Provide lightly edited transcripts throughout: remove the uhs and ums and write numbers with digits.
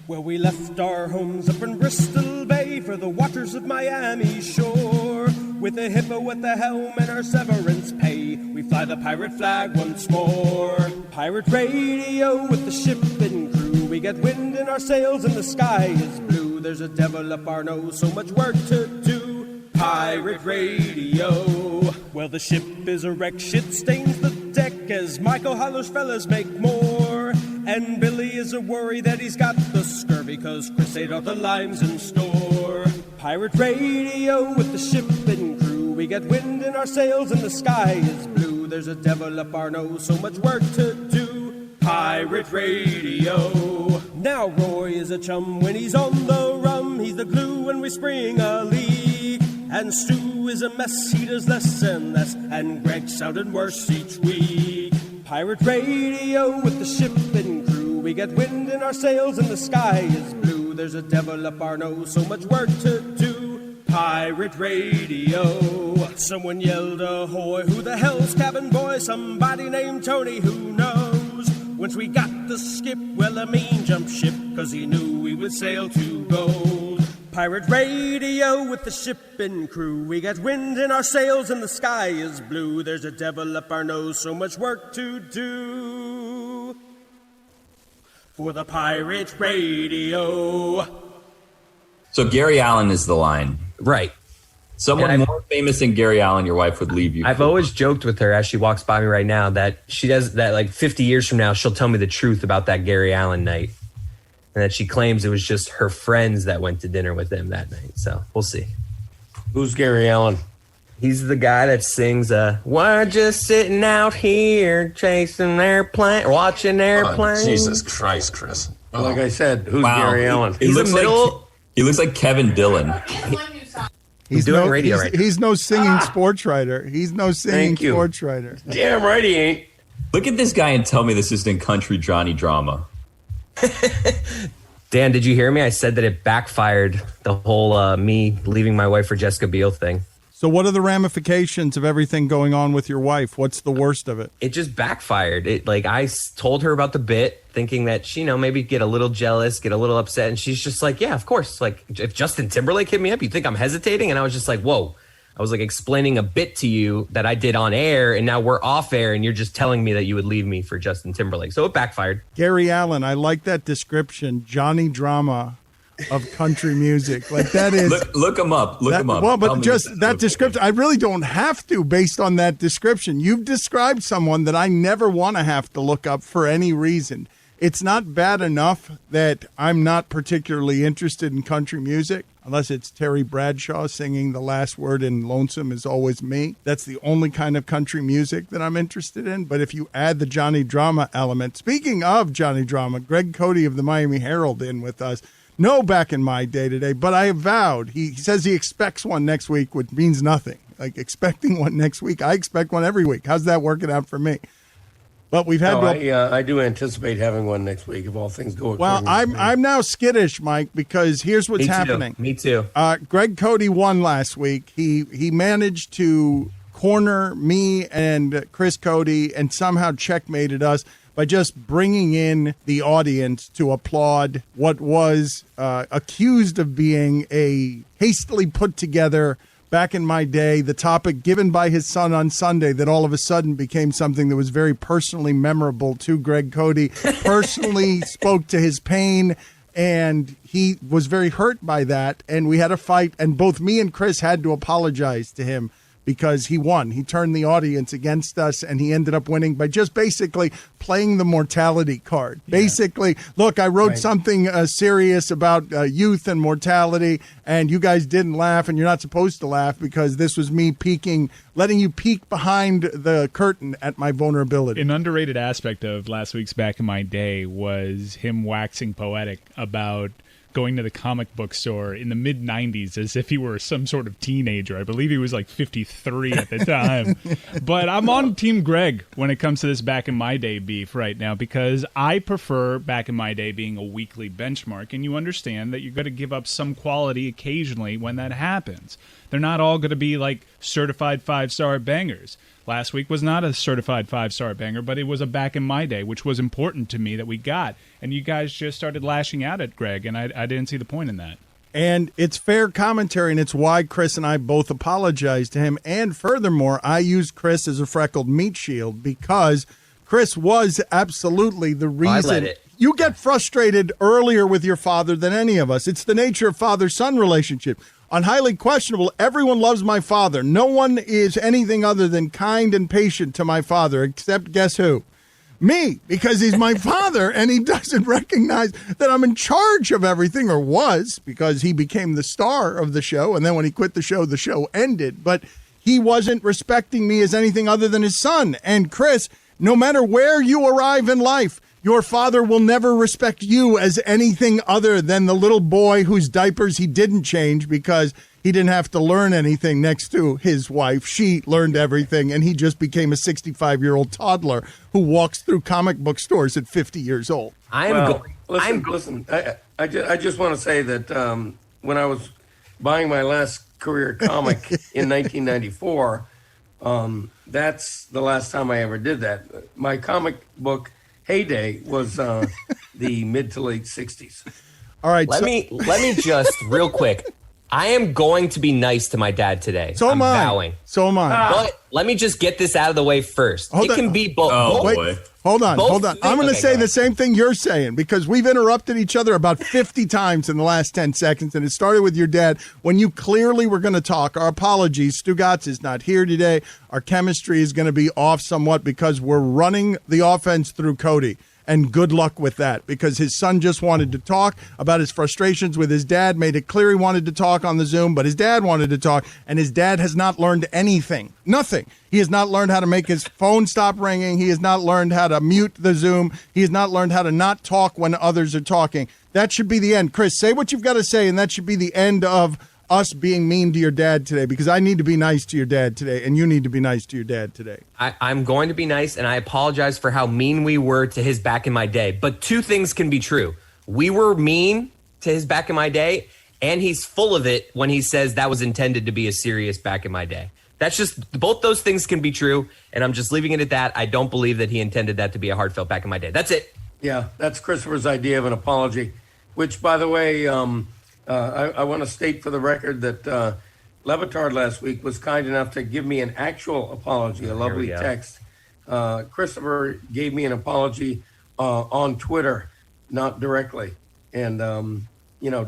Well, we left our homes up in Bristol Bay for the waters of Miami shore. With a hippo at the helm and our severance pay, we fly the pirate flag once more. Pirate radio with the ship and crew, we get wind in our sails and the sky is blue. There's a devil up our nose, so much work to do. Pirate radio. Well, the ship is a wreck, shit stains the deck as Michael hollers fellas make more. And Billy is a worry that he's got the scurvy, cause Chris ate all the limes in store. Pirate radio with the ship and crew, we get wind in our sails and the sky is blue. There's a devil up our nose, so much work to do. Pirate radio. Now Roy is a chum when he's on the rum, he's the glue when we spring a leak. And Stu is a mess, he does less and less, and Greg sounded worse each week. Pirate radio with the ship and crew, we get wind in our sails and the sky is blue. There's a devil up our nose, so much work to do. Pirate radio. Someone yelled ahoy, who the hell's cabin boy? Somebody named Tony, who knows? Once we got the skip, well, Amin jumped ship, cause he knew we would sail to gold. Pirate radio with the ship and crew, we get wind in our sails and the sky is blue. There's a devil up our nose, so much work to do for the pirate radio. So Gary Allen is the line. Right. Someone more famous than Gary Allen, your wife would leave you. I've always joked with her as she walks by me right now that she does that, like 50 years from now, she'll tell me the truth about that Gary Allen night. And that she claims it was just her friends that went to dinner with him that night. So we'll see. Who's Gary Allen? He's the guy that sings, we're just sitting out here chasing airplane, watching airplanes. Oh, Jesus Christ, Chris. Well, like I said, who's Gary Allen? He looks like Kevin Dillon. He's doing radio right now. He's no singing sports writer. He's no singing sports writer. Damn right he ain't. Look at this guy and tell me this isn't country Johnny drama. Dan, did you hear me? I said that it backfired, the whole me leaving my wife for Jessica Beal thing. So what are the ramifications of everything going on with your wife? What's the worst of it? It just backfired. I told her about the bit, thinking that she, maybe get a little jealous, get a little upset. And she's just like, yeah, of course. Like, if Justin Timberlake hit me up, you think I'm hesitating? And I was just like, whoa. I was like explaining a bit to you that I did on air, and now we're off air, and you're just telling me that you would leave me for Justin Timberlake. So it backfired. Gary Allen, I like that description. Johnny Drama of country music. Like that is look him up. Look him up. Well, but just that description, I really don't have to based on that description. You've described someone that I never want to have to look up for any reason. It's not bad enough that I'm not particularly interested in country music, unless it's Terry Bradshaw singing the last word in Lonesome Is Always Me. That's the only kind of country music that I'm interested in. But if you add the Johnny Drama element, speaking of Johnny Drama, Greg Cote of the Miami Herald in with us. No back in my day today, but I avowed. He says he expects one next week, which means nothing. Like expecting one next week. I expect one every week. How's that working out for me? But we've had. I do anticipate having one next week if all things go. Well, I'm now skittish, Mike, because here's what's happening. Me too. Greg Cote won last week. He managed to corner me and Chris Cote and somehow checkmated us by just bringing in the audience to applaud what was accused of being a hastily put together, back in my day, the topic given by his son on Sunday that all of a sudden became something that was very personally memorable to Greg Cote, personally spoke to his pain, and he was very hurt by that. And we had a fight, and both me and Chris had to apologize to him because he won. He turned the audience against us, and he ended up winning by just basically playing the mortality card. Yeah. Basically, look, I wrote something serious about youth and mortality, and you guys didn't laugh, and you're not supposed to laugh because this was me letting you peek behind the curtain at my vulnerability. An underrated aspect of last week's Back in My Day was him waxing poetic about going to the comic book store in the mid-90s as if he were some sort of teenager. I believe he was like 53 at the time. But I'm on Team Greg when it comes to this Back in My Day beef right now because I prefer Back in My Day being a weekly benchmark, and you understand that you're going to give up some quality occasionally when that happens. They're not all going to be like certified 5-star bangers. last week was not a certified 5-star banger, but it was a back in my day, which was important to me that we got. And you guys just started lashing out at Greg, and I didn't see the point in that. And it's fair commentary, and it's why Chris and I both apologized to him. And furthermore, I used Chris as a freckled meat shield because Chris was absolutely the reason. I let it. You get frustrated earlier with your father than any of us. It's the nature of father-son relationship. On Highly Questionable, everyone loves my father. No one is anything other than kind and patient to my father, except guess who? Me, because he's my father, and he doesn't recognize that I'm in charge of everything, or was, because he became the star of the show, and then when he quit the show ended. But he wasn't respecting me as anything other than his son. And Chris, no matter where you arrive in life, your father will never respect you as anything other than the little boy whose diapers he didn't change because he didn't have to learn anything next to his wife. She learned everything, and he just became a 65-year-old toddler who walks through comic book stores at 50 years old. Listen. I just want to say that when I was buying my last career comic in 1994, that's the last time I ever did that. My comic book heyday was the mid to late 60s. All right. Let me just real quick. I am going to be nice to my dad today. So am I. Vowing. So am I. But let me just get this out of the way first. Hold it on. can be both. Oh, Wait, boy. hold on. I'm going to say go the same thing you're saying because we've interrupted each other about 50 times in the last 10 seconds, and it started with your dad when you clearly were going to talk. Our apologies. Stugotz is not here today. Our chemistry is going to be off somewhat because we're running the offense through Cody. And good luck with that because his son just wanted to talk about his frustrations with his dad, made it clear he wanted to talk on the Zoom, but his dad wanted to talk, and his dad has not learned anything. Nothing. He has not learned how to make his phone stop ringing. He has not learned how to mute the Zoom. He has not learned how to not talk when others are talking. That should be the end. Chris, say what you've got to say, and that should be the end of us being mean to your dad today because I need to be nice to your dad today, and you need to be nice to your dad today. I'm going to be nice, and I apologize for how mean we were to his back in my day. But two things can be true. We were mean to his back in my day, and he's full of it when he says that was intended to be a serious back in my day. That's just, both those things can be true, and I'm just leaving it at that. I don't believe that he intended that to be a heartfelt back in my day. That's it. Yeah, that's Christopher's idea of an apology, which, by the way, I want to state for the record that Batard last week was kind enough to give me an actual apology, a lovely text. Christopher gave me an apology on Twitter, not directly. And,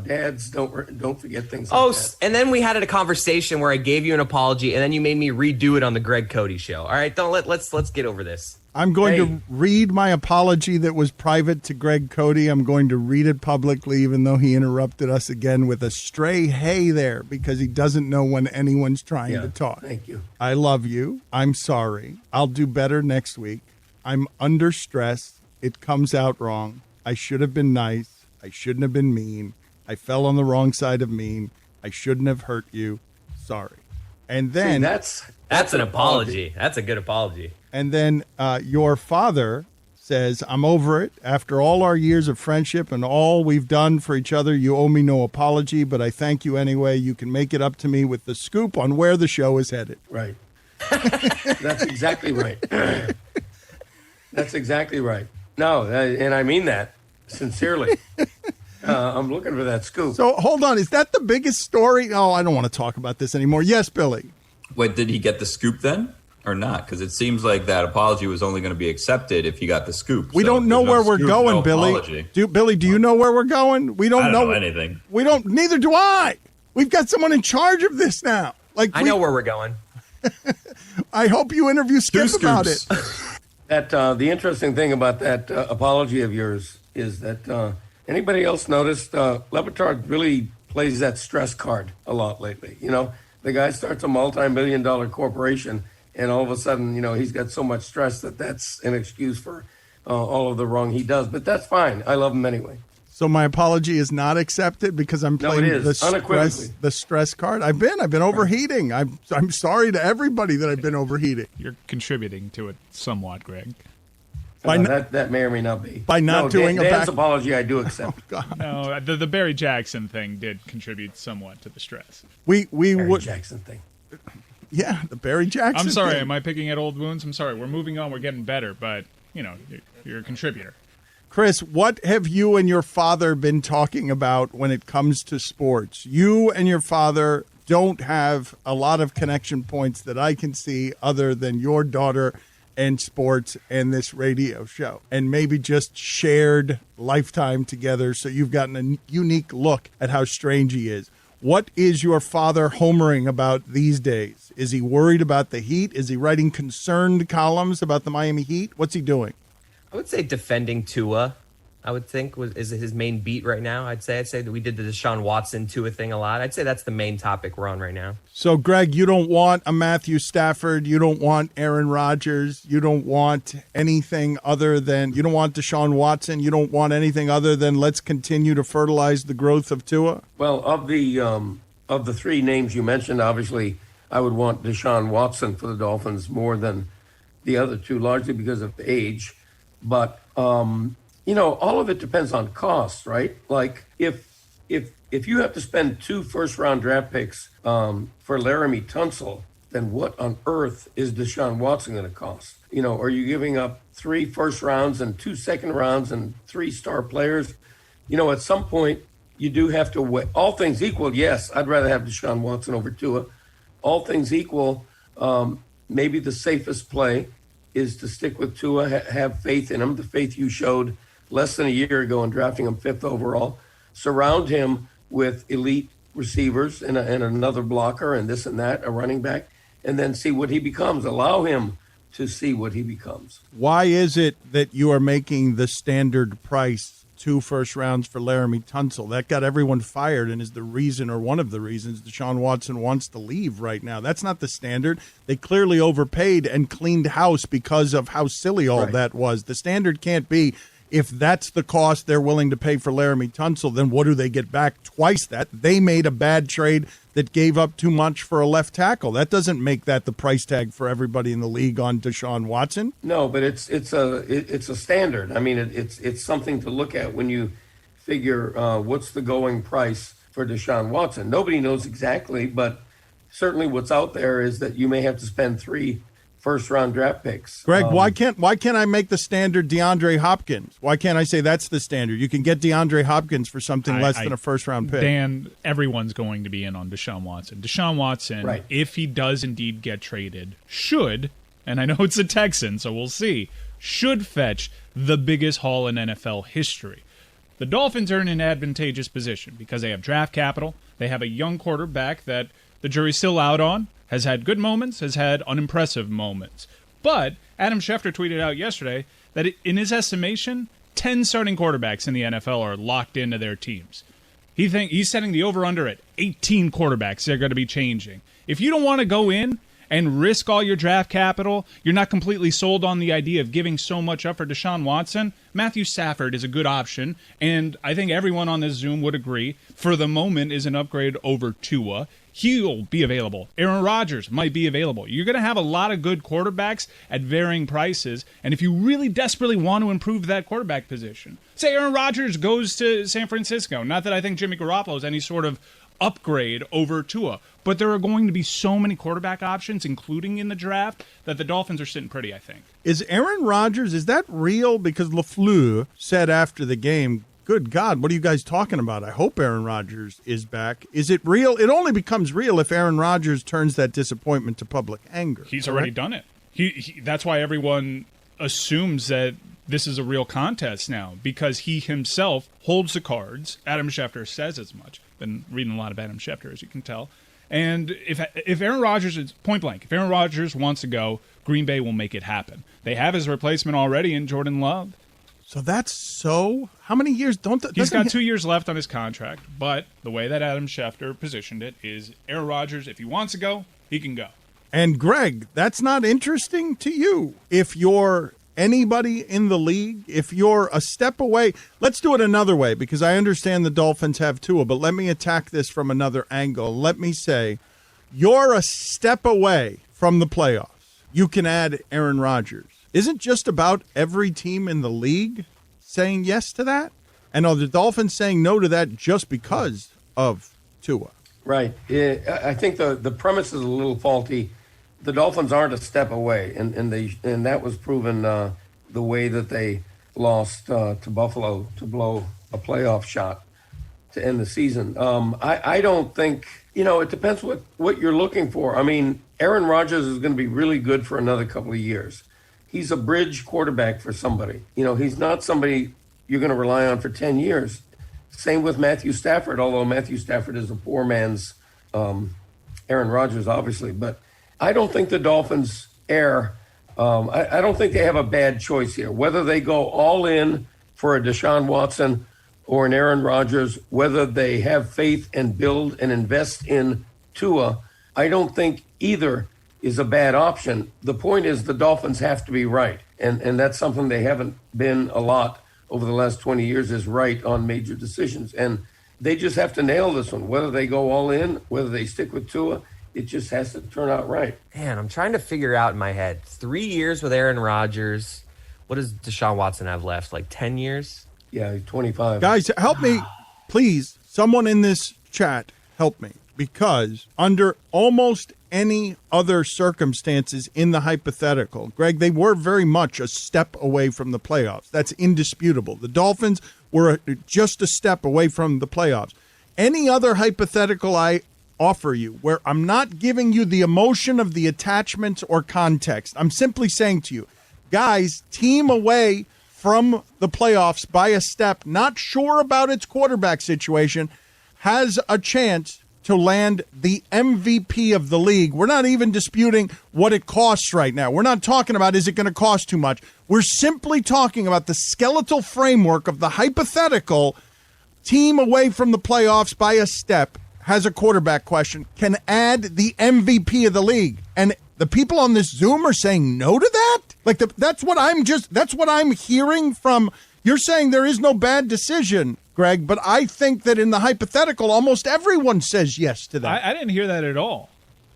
dads don't forget things like that. And then we had a conversation where I gave you an apology, and then you made me redo it on the Greg Cote show. All right, let's get over this. I'm going to read my apology that was private to Greg Cote. I'm going to read it publicly, even though he interrupted us again with a stray hey there because he doesn't know when anyone's trying to talk. Thank you. I love you. I'm sorry. I'll do better next week. I'm under stress. It comes out wrong. I should have been nice. I shouldn't have been mean. I fell on the wrong side of mean. I shouldn't have hurt you. Sorry. And then that's an apology. That's a good apology. And then your father says, I'm over it. After all our years of friendship and all we've done for each other, you owe me no apology, but I thank you anyway. You can make it up to me with the scoop on where the show is headed. Right. That's exactly right. That's exactly right. No, and I mean that sincerely. I'm looking for that scoop. So hold on. Is that the biggest story? Oh, I don't want to talk about this anymore. Yes, Billy. Wait, did he get the scoop then? Or not? Because it seems like that apology was only going to be accepted if he got the scoop. We don't know where we're going, Billy. Do you know where we're going? We don't know anything. We don't. Neither do I. We've got someone in charge of this now. I know where we're going. I hope you interview Skip about it. That the interesting thing about that apology of yours is that anybody else noticed Batard really plays that stress card a lot lately. You know, the guy starts a multi-million-dollar corporation. And all of a sudden, he's got so much stress that's an excuse for all of the wrong he does. But that's fine. I love him anyway. So my apology is not accepted because I'm playing the stress card. I've been overheating. I'm sorry to everybody that I've been overheating. You're contributing to it somewhat, Greg. That may or may not be. By not doing Dan's apology, I do accept. Oh, God. No, the Barry Jackson thing did contribute somewhat to the stress. We Barry would Jackson thing. Yeah, the Barry Jackson. I'm sorry, thing. am I picking at old wounds? I'm sorry. We're moving on. We're getting better, but, you're a contributor. Chris, what have you and your father been talking about when it comes to sports? You and your father don't have a lot of connection points that I can see other than your daughter and sports and this radio show, and maybe just shared lifetime together, so you've gotten a unique look at how strange he is. What is your father homering about these days? Is he worried about the Heat? Is he writing concerned columns about the Miami Heat? What's he doing? I would say defending Tua, I would think, is his main beat right now. I'd say that we did the Deshaun Watson Tua thing a lot. I'd say that's the main topic we're on right now. So, Greg, you don't want a Matthew Stafford. You don't want Aaron Rodgers. You don't want anything other than, you don't want Deshaun Watson. You don't want anything other than let's continue to fertilize the growth of Tua? Well, of the three names you mentioned, obviously, I would want Deshaun Watson for the Dolphins more than the other two, largely because of age. But, all of it depends on cost, right? Like if you have to spend 2 first-round draft picks for Laramie Tunsil, then what on earth is Deshaun Watson going to cost? Are you giving up 3 first rounds and 2 second rounds and 3 star players? At some point, you do have to weigh. All things equal, yes, I'd rather have Deshaun Watson over Tua. All things equal, maybe the safest play is to stick with Tua, have faith in him, the faith you showed less than a year ago in drafting him 5th overall. Surround him with elite receivers and another blocker and this and that, a running back, and then see what he becomes. Allow him to see what he becomes. Why is it that you are making the standard price 2 first rounds for Laramie Tunsil? That got everyone fired and is the reason, or one of the reasons, Deshaun Watson wants to leave right now. That's not the standard. They clearly overpaid and cleaned house because of how silly all that was. The standard can't be, if that's the cost they're willing to pay for Laramie Tunsil, then what do they get back? Twice that. They made a bad trade that gave up too much for a left tackle. That doesn't make that the price tag for everybody in the league on Deshaun Watson. No, but it's a standard. I mean, it's something to look at when you figure what's the going price for Deshaun Watson. Nobody knows exactly, but certainly what's out there is that you may have to spend 3 first-round draft picks. Greg, why can't I make the standard DeAndre Hopkins? Why can't I say that's the standard? You can get DeAndre Hopkins for something less than a first-round pick. Dan, everyone's going to be in on Deshaun Watson. Deshaun Watson, if he does indeed get traded, should, and I know it's a Texan, so we'll see, should fetch the biggest haul in NFL history. The Dolphins are in an advantageous position because they have draft capital. They have a young quarterback that the jury's still out on, has had good moments, has had unimpressive moments. But Adam Schefter tweeted out yesterday that in his estimation, 10 starting quarterbacks in the NFL are locked into their teams. He's setting the over-under at 18 quarterbacks they're going to be changing. If you don't want to go in and risk all your draft capital, you're not completely sold on the idea of giving so much up for Deshaun Watson, Matthew Stafford is a good option, and I think everyone on this Zoom would agree, for the moment, is an upgrade over Tua. He'll be available. Aaron Rodgers might be available. You're going to have a lot of good quarterbacks at varying prices, and if you really desperately want to improve that quarterback position, say Aaron Rodgers goes to San Francisco. Not that I think Jimmy Garoppolo is any sort of upgrade over Tua, but there are going to be so many quarterback options, including in the draft, that the Dolphins are sitting pretty, I think. Is Aaron Rodgers, is that real? Because LaFleur said after the game, good God, what are you guys talking about? I hope Aaron Rodgers is back. Is it real? It only becomes real if Aaron Rodgers turns that disappointment to public anger. He's already done it. He that's why everyone assumes that this is a real contest now, because he himself holds the cards. Adam Schefter says as much. Been reading a lot of Adam Schefter, as you can tell. And if Aaron Rodgers is point blank, if Aaron Rodgers wants to go, Green Bay will make it happen. They have his replacement already in Jordan Love. So that's so. How many years? He's got 2 years left on his contract, but the way that Adam Schefter positioned it is Aaron Rodgers, if he wants to go, he can go. And Greg, that's not interesting to you. If you're anybody in the league, if you're a step away, let's do it another way, because I understand the Dolphins have Tua, but let me attack this from another angle. Let me say, you're a step away from the playoffs. You can add Aaron Rodgers. Isn't just about every team in the league saying yes to that? And are the Dolphins saying no to that just because of Tua? Right. I think the premise is a little faulty the Dolphins aren't a step away, and that was proven the way that they lost to Buffalo to blow a playoff shot to end the season. I don't think, it depends what you're looking for. I mean, Aaron Rodgers is going to be really good for another couple of years. He's a bridge quarterback for somebody. He's not somebody you're going to rely on for 10 years. Same with Matthew Stafford, although Matthew Stafford is a poor man's Aaron Rodgers, obviously. But I don't think the Dolphins err. I don't think they have a bad choice here. Whether they go all in for a Deshaun Watson or an Aaron Rodgers, whether they have faith and build and invest in Tua, I don't think either is a bad option. The point is the Dolphins have to be right. And that's something they haven't been a lot over the last 20 years, is right on major decisions. And they just have to nail this one. Whether they go all in, whether they stick with Tua, it just has to turn out right. Man, I'm trying to figure out in my head. 3 years with Aaron Rodgers. What does Deshaun Watson have left? Like 10 years? Yeah, he's 25. Guys, help me, please. Someone in this chat, help me. Because under almost any other circumstances in the hypothetical, Greg, they were very much a step away from the playoffs. That's indisputable. The Dolphins were just a step away from the playoffs. Any other hypothetical I offer you where I'm not giving you the emotion of the attachments or context, I'm simply saying to you, guys, team away from the playoffs by a step, not sure about its quarterback situation, has a chance to land the MVP of the league. We're not even disputing what it costs right now. We're not talking about, is it going to cost too much? We're simply talking about the skeletal framework of the hypothetical team away from the playoffs by a step, has a quarterback question, can add the MVP of the league. And the people on this Zoom are saying no to that? That's what I'm hearing from. You're saying there is no bad decision, Greg, but I think that in the hypothetical, almost everyone says yes to that. I didn't hear that at all.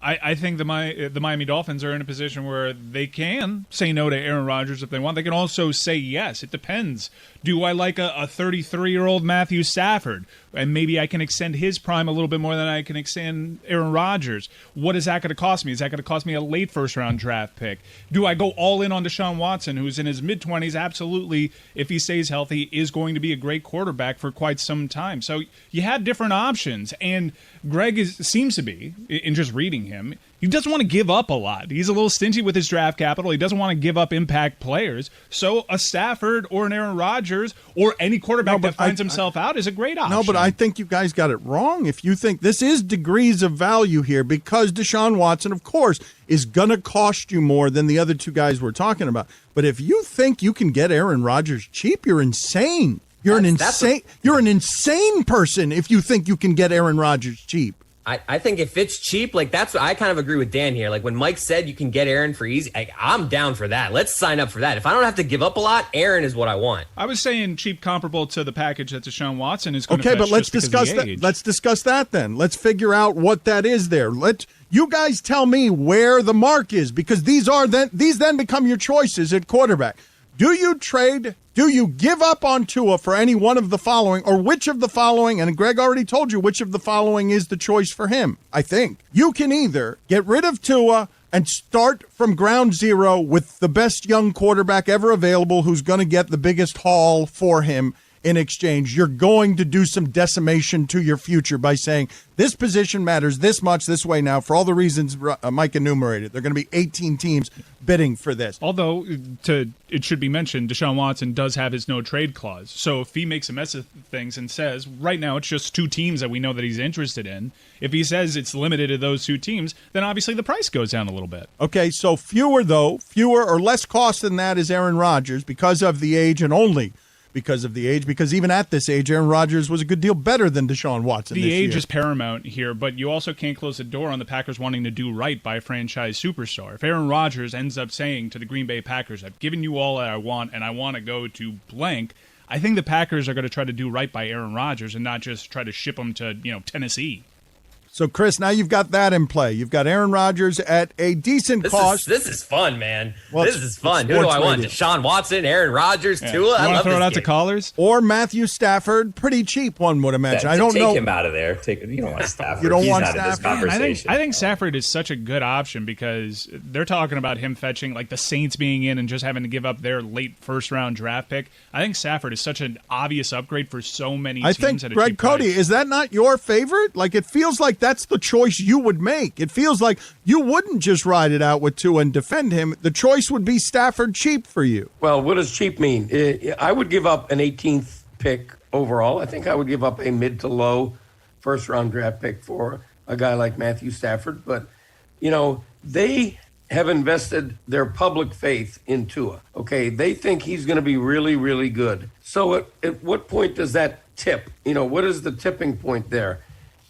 I think the Miami Dolphins are in a position where they can say no to Aaron Rodgers if they want. They can also say yes. It depends. Do I like a 33-year-old Matthew Stafford? And maybe I can extend his prime a little bit more than I can extend Aaron Rodgers. What is that going to cost me? Is that going to cost me a late first-round draft pick? Do I go all in on Deshaun Watson, who's in his mid-20s, absolutely, if he stays healthy, is going to be a great quarterback for quite some time. So you have different options, and Greg seems to be, in just reading him, he doesn't want to give up a lot. He's a little stingy with his draft capital. He doesn't want to give up impact players. So a Stafford or an Aaron Rodgers or any quarterback that finds himself out is a great option. No, but I think you guys got it wrong if you think this is degrees of value here, because Deshaun Watson, of course, is going to cost you more than the other two guys we're talking about. But if you think you can get Aaron Rodgers cheap, you're insane. You're an insane person if you think you can get Aaron Rodgers cheap. I think if it's cheap, that's what I kind of agree with Dan here. Like when Mike said you can get Aaron for easy, I'm down for that. Let's sign up for that. If I don't have to give up a lot, Aaron is what I want. I was saying cheap comparable to the package that Deshaun Watson is going to fetch. Okay, but let's discuss that. Let's discuss that then. Let's figure out what that is there. You guys tell me where the mark is, because these then become your choices at quarterback. Do you trade? Do you give up on Tua for any one of the following, or which of the following? And Greg already told you which of the following is the choice for him, I think. You can either get rid of Tua and start from ground zero with the best young quarterback ever available who's going to get the biggest haul for him. In exchange, you're going to do some decimation to your future by saying this position matters this much this way now for all the reasons Mike enumerated. There are going to be 18 teams bidding for this. Although, it should be mentioned, Deshaun Watson does have his no-trade clause. So if he makes a mess of things and says, right now it's just two teams that we know that he's interested in, if he says it's limited to those two teams, then obviously the price goes down a little bit. Okay, so fewer or less cost than that is Aaron Rodgers because of the age, and only because of the age, because even at this age, Aaron Rodgers was a good deal better than Deshaun Watson this year. The age is paramount here, but you also can't close the door on the Packers wanting to do right by a franchise superstar. If Aaron Rodgers ends up saying to the Green Bay Packers, I've given you all that I want, and I want to go to blank, I think the Packers are going to try to do right by Aaron Rodgers and not just try to ship him to Tennessee. So, Chris, now you've got that in play. You've got Aaron Rodgers at a decent cost. This is fun, man. Well, this is fun. Who do I want? Deshaun Watson, Aaron Rodgers, Tua. You want I to love throw it this out to game. callers? Or Matthew Stafford, pretty cheap, one would imagine. I don't take know. him out of there. You don't want Stafford. You don't He's want not in this Stafford? conversation. I think Stafford is such a good option because they're talking about him fetching, like the Saints being in and just having to give up their late first-round draft pick. I think Stafford is such an obvious upgrade for so many teams. I think, at a Greg cheap Cote, price. is that not your favorite? Like, it feels like that's the choice you would make. It feels like you wouldn't just ride it out with Tua and defend him. The choice would be Stafford cheap for you. Well, what does cheap mean? I would give up an 18th pick overall. I think I would give up a mid to low first-round draft pick for a guy like Matthew Stafford. But, they have invested their public faith in Tua. Okay, they think he's going to be really, really good. So at what point does that tip? What is the tipping point there?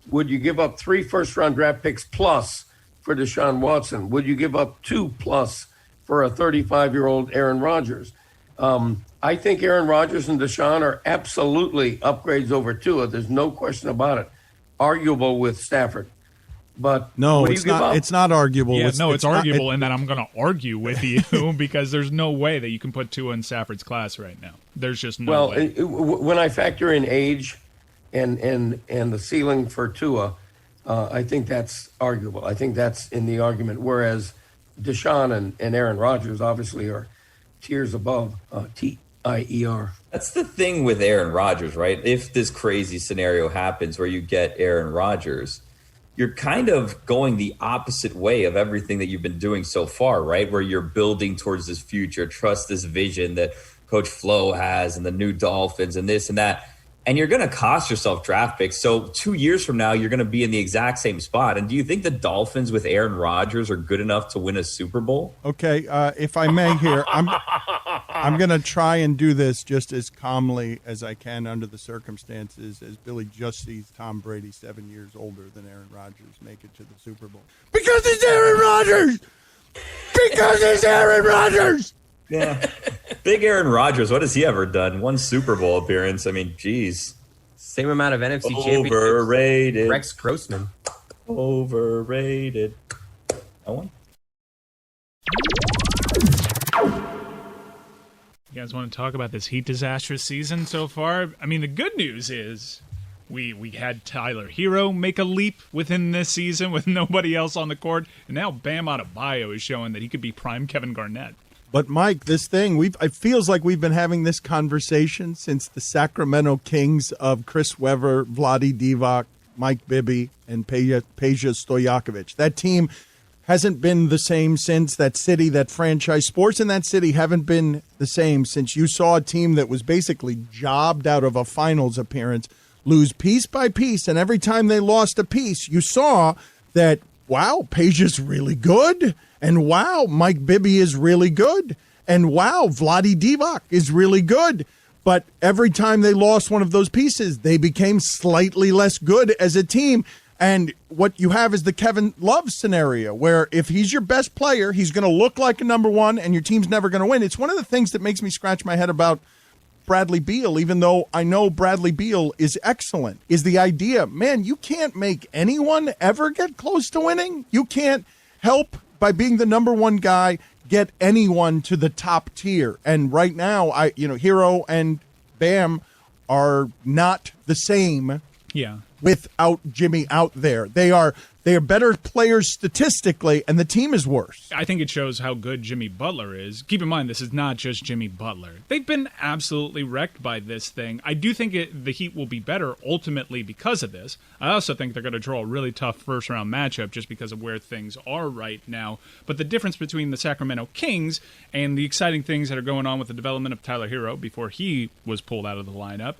Would you give up 3 first-round draft picks plus for Deshaun Watson? Would you give up 2 plus for a 35-year-old Aaron Rodgers? I think Aaron Rodgers and Deshaun are absolutely upgrades over Tua. There's no question about it. Arguable with Stafford. But No, what do it's you give not. up? It's not arguable. Yeah, it's arguable, not, and that I'm going to argue with you because there's no way that you can put Tua in Stafford's class right now. There's just no way. When I factor in age and the ceiling for Tua, I think that's arguable. I think that's in the argument. Whereas Deshaun and Aaron Rodgers obviously are tiers above TIER. That's the thing with Aaron Rodgers, right? If this crazy scenario happens where you get Aaron Rodgers, you're kind of going the opposite way of everything that you've been doing so far, right? Where you're building towards this future, trust this vision that Coach Flo has and the new Dolphins and this and that. And you're going to cost yourself draft picks. So 2 years from now, you're going to be in the exact same spot. And do you think the Dolphins with Aaron Rodgers are good enough to win a Super Bowl? Okay, if I may here, I'm going to try and do this just as calmly as I can under the circumstances as Billy just sees Tom Brady 7 years older than Aaron Rodgers make it to the Super Bowl. Because it's Aaron Rodgers! Because it's Aaron Rodgers! Yeah. Big Aaron Rodgers, what has he ever done? One Super Bowl appearance. I mean, geez. Same amount of NFC championships. Overrated. Rex Grossman. Overrated. No one? You guys want to talk about this Heat disastrous season so far? I mean, the good news is we had Tyler Hero make a leap within this season with nobody else on the court, and now Bam Adebayo is showing that he could be prime Kevin Garnett. But, Mike, this thing, it feels like we've been having this conversation since the Sacramento Kings of Chris Webber, Vlade Divac, Mike Bibby, and Peja Stojakovic. That team hasn't been the same since. That city, that franchise, sports in that city haven't been the same since you saw a team that was basically jobbed out of a finals appearance lose piece by piece. And every time they lost a piece, you saw that, wow, Peja's really good. And wow, Mike Bibby is really good. And wow, Vlade Divac is really good. But every time they lost one of those pieces, they became slightly less good as a team. And what you have is the Kevin Love scenario, where if he's your best player, he's going to look like a number one, and your team's never going to win. It's one of the things that makes me scratch my head about Bradley Beal, even though I know Bradley Beal is excellent, is the idea, man, you can't make anyone ever get close to winning. You can't help by being the number one guy get anyone to the top tier. And right now, Hero and Bam are not the same. Yeah. Without Jimmy out there. They are better players statistically, and the team is worse. I think it shows how good Jimmy Butler is. Keep in mind, this is not just Jimmy Butler. They've been absolutely wrecked by this thing. I do think the Heat will be better ultimately because of this. I also think they're going to draw a really tough first-round matchup just because of where things are right now. But the difference between the Sacramento Kings and the exciting things that are going on with the development of Tyler Hero before he was pulled out of the lineup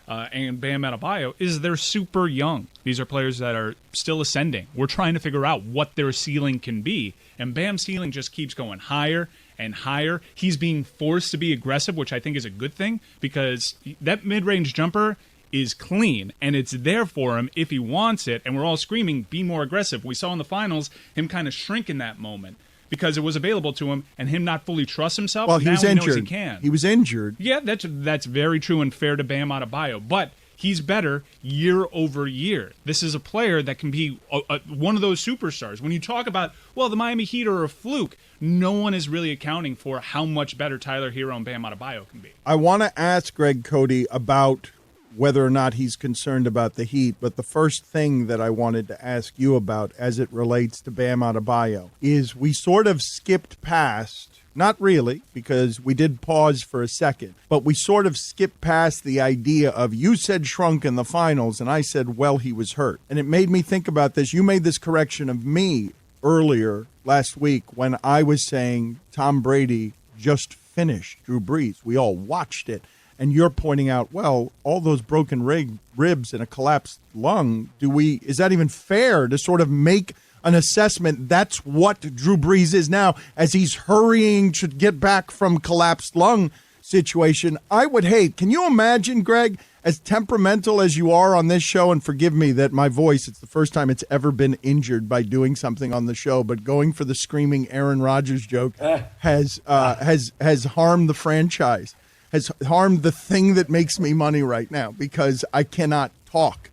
and Bam Adebayo is they're super young. These are players that are still ascending. We're trying to figure out what their ceiling can be. And Bam's ceiling just keeps going higher and higher. He's being forced to be aggressive, which I think is a good thing because that mid-range jumper is clean, and it's there for him if he wants it. And we're all screaming, be more aggressive. We saw in the finals him kind of shrink in that moment because it was available to him and him not fully trust himself. Well, he was injured. injured. He knows he can. He was injured. Yeah, that's very true and fair to Bam Adebayo. But He's better year over year. This is a player that can be one of those superstars. When you talk about, well, the Miami Heat are a fluke, no one is really accounting for how much better Tyler Hero and Bam Adebayo can be. I want to ask Greg Cote about whether or not he's concerned about the Heat, but the first thing that I wanted to ask you about as it relates to Bam Adebayo is we sort of skipped past, not really, because we did pause for a second, but we sort of skipped past the idea of you said shrunk in the finals, and I said, well, he was hurt. And it made me think about this. You made this correction of me earlier last week when I was saying Tom Brady just finished Drew Brees. We all watched it. And you're pointing out, well, all those broken ribs and a collapsed lung, is that even fair to sort of make an assessment that's what Drew Brees is now as he's hurrying to get back from collapsed lung situation? I would hate. Can you imagine, Greg, as temperamental as you are on this show, and forgive me that my voice, it's the first time it's ever been injured by doing something on the show, but going for the screaming Aaron Rodgers joke has harmed the franchise. Has harmed the thing that makes me money right now because I cannot talk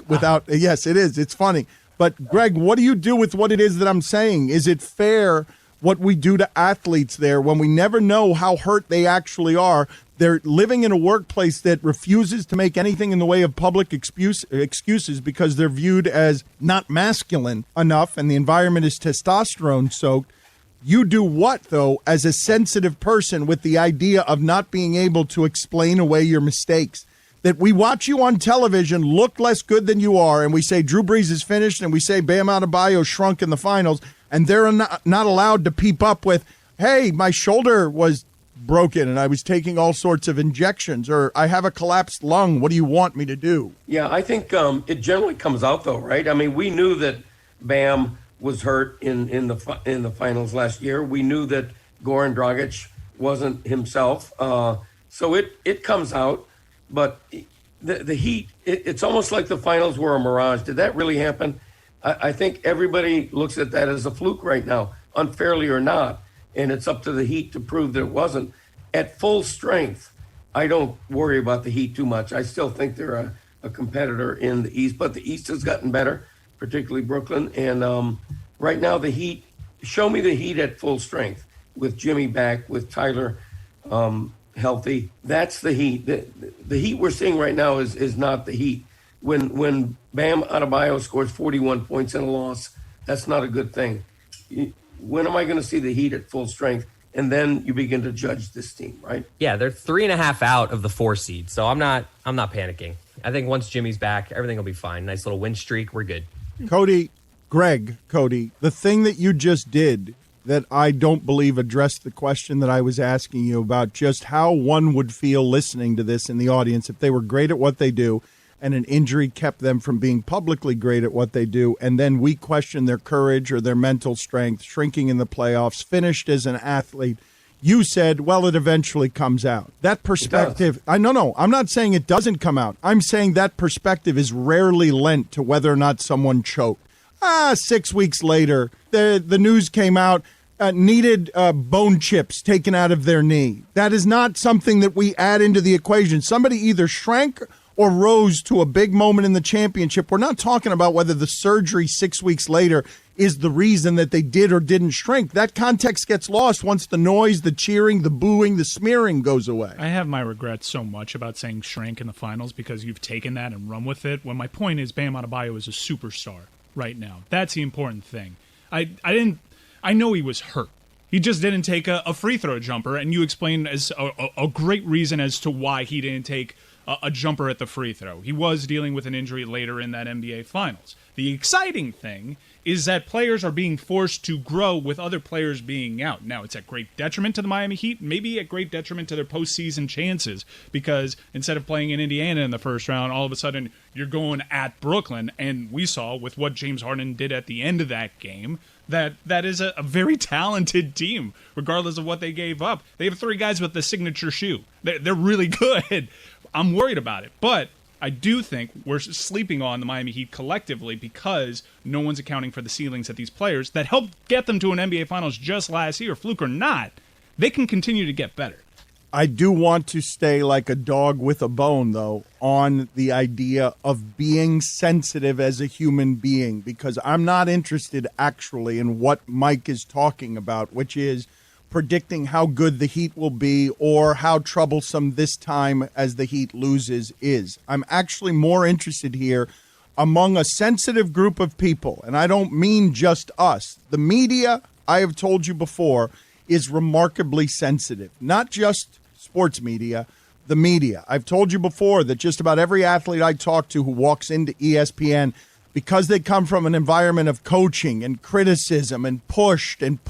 without. Yes, it is. It's funny. But, Greg, what do you do with what it is that I'm saying? Is it fair what we do to athletes there when we never know how hurt they actually are? They're living in a workplace that refuses to make anything in the way of public excuses because they're viewed as not masculine enough and the environment is testosterone-soaked. You do what, though, as a sensitive person with the idea of not being able to explain away your mistakes? That we watch you on television look less good than you are, and we say Drew Brees is finished, and we say Bam Adebayo shrunk in the finals, and they're not allowed to peep up with, hey, my shoulder was broken, and I was taking all sorts of injections, or I have a collapsed lung. What do you want me to do? Yeah, I think it generally comes out, though, right? I mean, we knew that Bam was hurt in the finals last year. We knew that Goran Dragic wasn't himself, so it comes out. But the Heat, it's almost like the finals were a mirage. Did that really happen? I think everybody looks at that as a fluke right now, unfairly or not, and it's up to the Heat to prove that it wasn't. At full strength, I don't worry about the Heat too much. I still think they're a competitor in the East, but the East has gotten better, particularly Brooklyn. And right now, the Heat, show me the Heat at full strength with Jimmy back, with Tyler healthy. That's the Heat. The Heat we're seeing right now is not the Heat. When Bam Adebayo scores 41 points in a loss, that's not a good thing. When am I going to see the Heat at full strength? And then you begin to judge this team, right? Yeah, they're 3.5 out of the 4 seed, so I'm not panicking. I think once Jimmy's back, everything will be fine. Nice little win streak, we're good. Greg Cote, the thing that you just did that I don't believe addressed the question that I was asking you about just how one would feel listening to this in the audience if they were great at what they do and an injury kept them from being publicly great at what they do, and then we question their courage or their mental strength, shrinking in the playoffs, finished as an athlete. You said, well, it eventually comes out. That perspective, no, I'm not saying it doesn't come out. I'm saying that perspective is rarely lent to whether or not someone choked. 6 weeks later, the news came out, needed bone chips taken out of their knee. That is not something that we add into the equation. Somebody either shrank or rose to a big moment in the championship. We're not talking about whether the surgery 6 weeks later is the reason that they did or didn't shrink. That context gets lost once the noise, the cheering, the booing, the smearing goes away. I have my regrets so much about saying shrank in the finals because you've taken that and run with it, when my point is Bam Adebayo is a superstar right now. That's the important thing. I know he was hurt. He just didn't take a free throw jumper, and you explained as a great reason as to why he didn't take a jumper at the free throw. He was dealing with an injury later in that NBA Finals. The exciting thing is that players are being forced to grow with other players being out. Now, it's at great detriment to the Miami Heat, maybe at great detriment to their postseason chances, because instead of playing in Indiana in the first round, all of a sudden you're going at Brooklyn, and we saw with what James Harden did at the end of that game, that is a very talented team, regardless of what they gave up. They have 3 guys with the signature shoe. They're really good. I'm worried about it, but I do think we're sleeping on the Miami Heat collectively because no one's accounting for the ceilings at these players that helped get them to an NBA Finals just last year. Fluke or not, they can continue to get better. I do want to stay like a dog with a bone, though, on the idea of being sensitive as a human being, because I'm not interested actually in what Mike is talking about, which is predicting how good the Heat will be or how troublesome this time as the Heat loses is. I'm actually more interested here among a sensitive group of people, and I don't mean just us. The media, I have told you before, is remarkably sensitive. Not just sports media, the media. I've told you before that just about every athlete I talk to who walks into ESPN, because they come from an environment of coaching and criticism and pushed and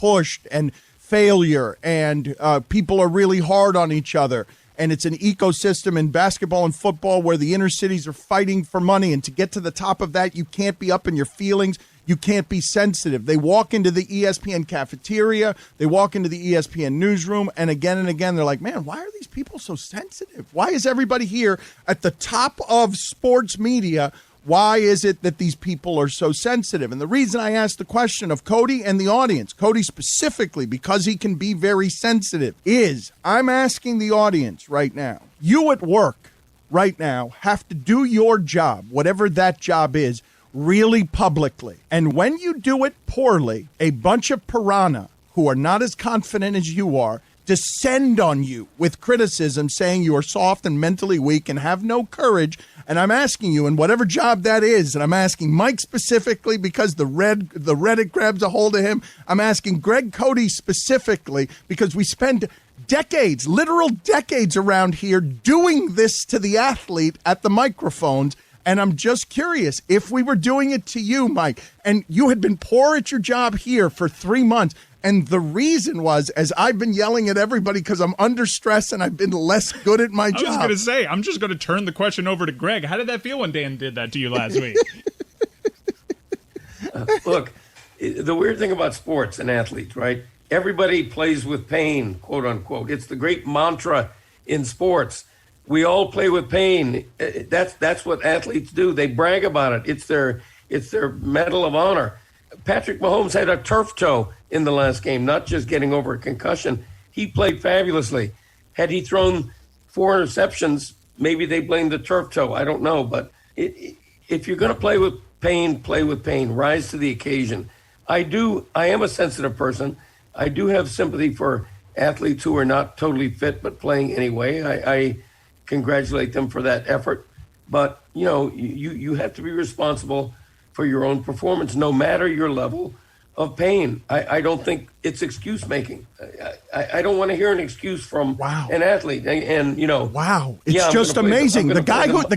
failure, and people are really hard on each other. And it's an ecosystem in basketball and football where the inner cities are fighting for money. And to get to the top of that, you can't be up in your feelings. You can't be sensitive. They walk into the ESPN cafeteria. They walk into the ESPN newsroom. And again, they're like, man, why are these people so sensitive? Why is everybody here at the top of sports media? Why is it that these people are so sensitive? And the reason I asked the question of Cody and the audience, Cody specifically, because he can be very sensitive, is I'm asking the audience right now, you at work right now have to do your job, whatever that job is, really publicly. And when you do it poorly, a bunch of piranha who are not as confident as you are descend on you with criticism, saying you are soft and mentally weak and have no courage. And I'm asking you, in whatever job that is, and I'm asking Mike specifically because the Reddit grabs a hold of him. I'm asking Greg Cote specifically because we spend decades, literal decades around here doing this to the athlete at the microphones. And I'm just curious, if we were doing it to you, Mike, and you had been poor at your job here for 3 months, and the reason was, as I've been yelling at everybody because I'm under stress and I've been less good at my job. I was going to say, I'm just going to turn the question over to Greg. How did that feel when Dan did that to you last week? Look, the weird thing about sports and athletes, right? Everybody plays with pain, quote unquote. It's the great mantra in sports. We all play with pain. That's what athletes do. They brag about it. It's their medal of honor. Patrick Mahomes had a turf toe in the last game, not just getting over a concussion. He played fabulously. Had he thrown 4 interceptions, maybe they blame the turf toe. I don't know. But if you're going to play with pain, play with pain. Rise to the occasion. I am a sensitive person. I do have sympathy for athletes who are not totally fit but playing anyway. I congratulate them for that effort. But, you have to be responsible for your own performance, no matter your level of pain. I don't think it's excuse making. I don't want to hear an excuse from an athlete. And wow, it's just amazing. The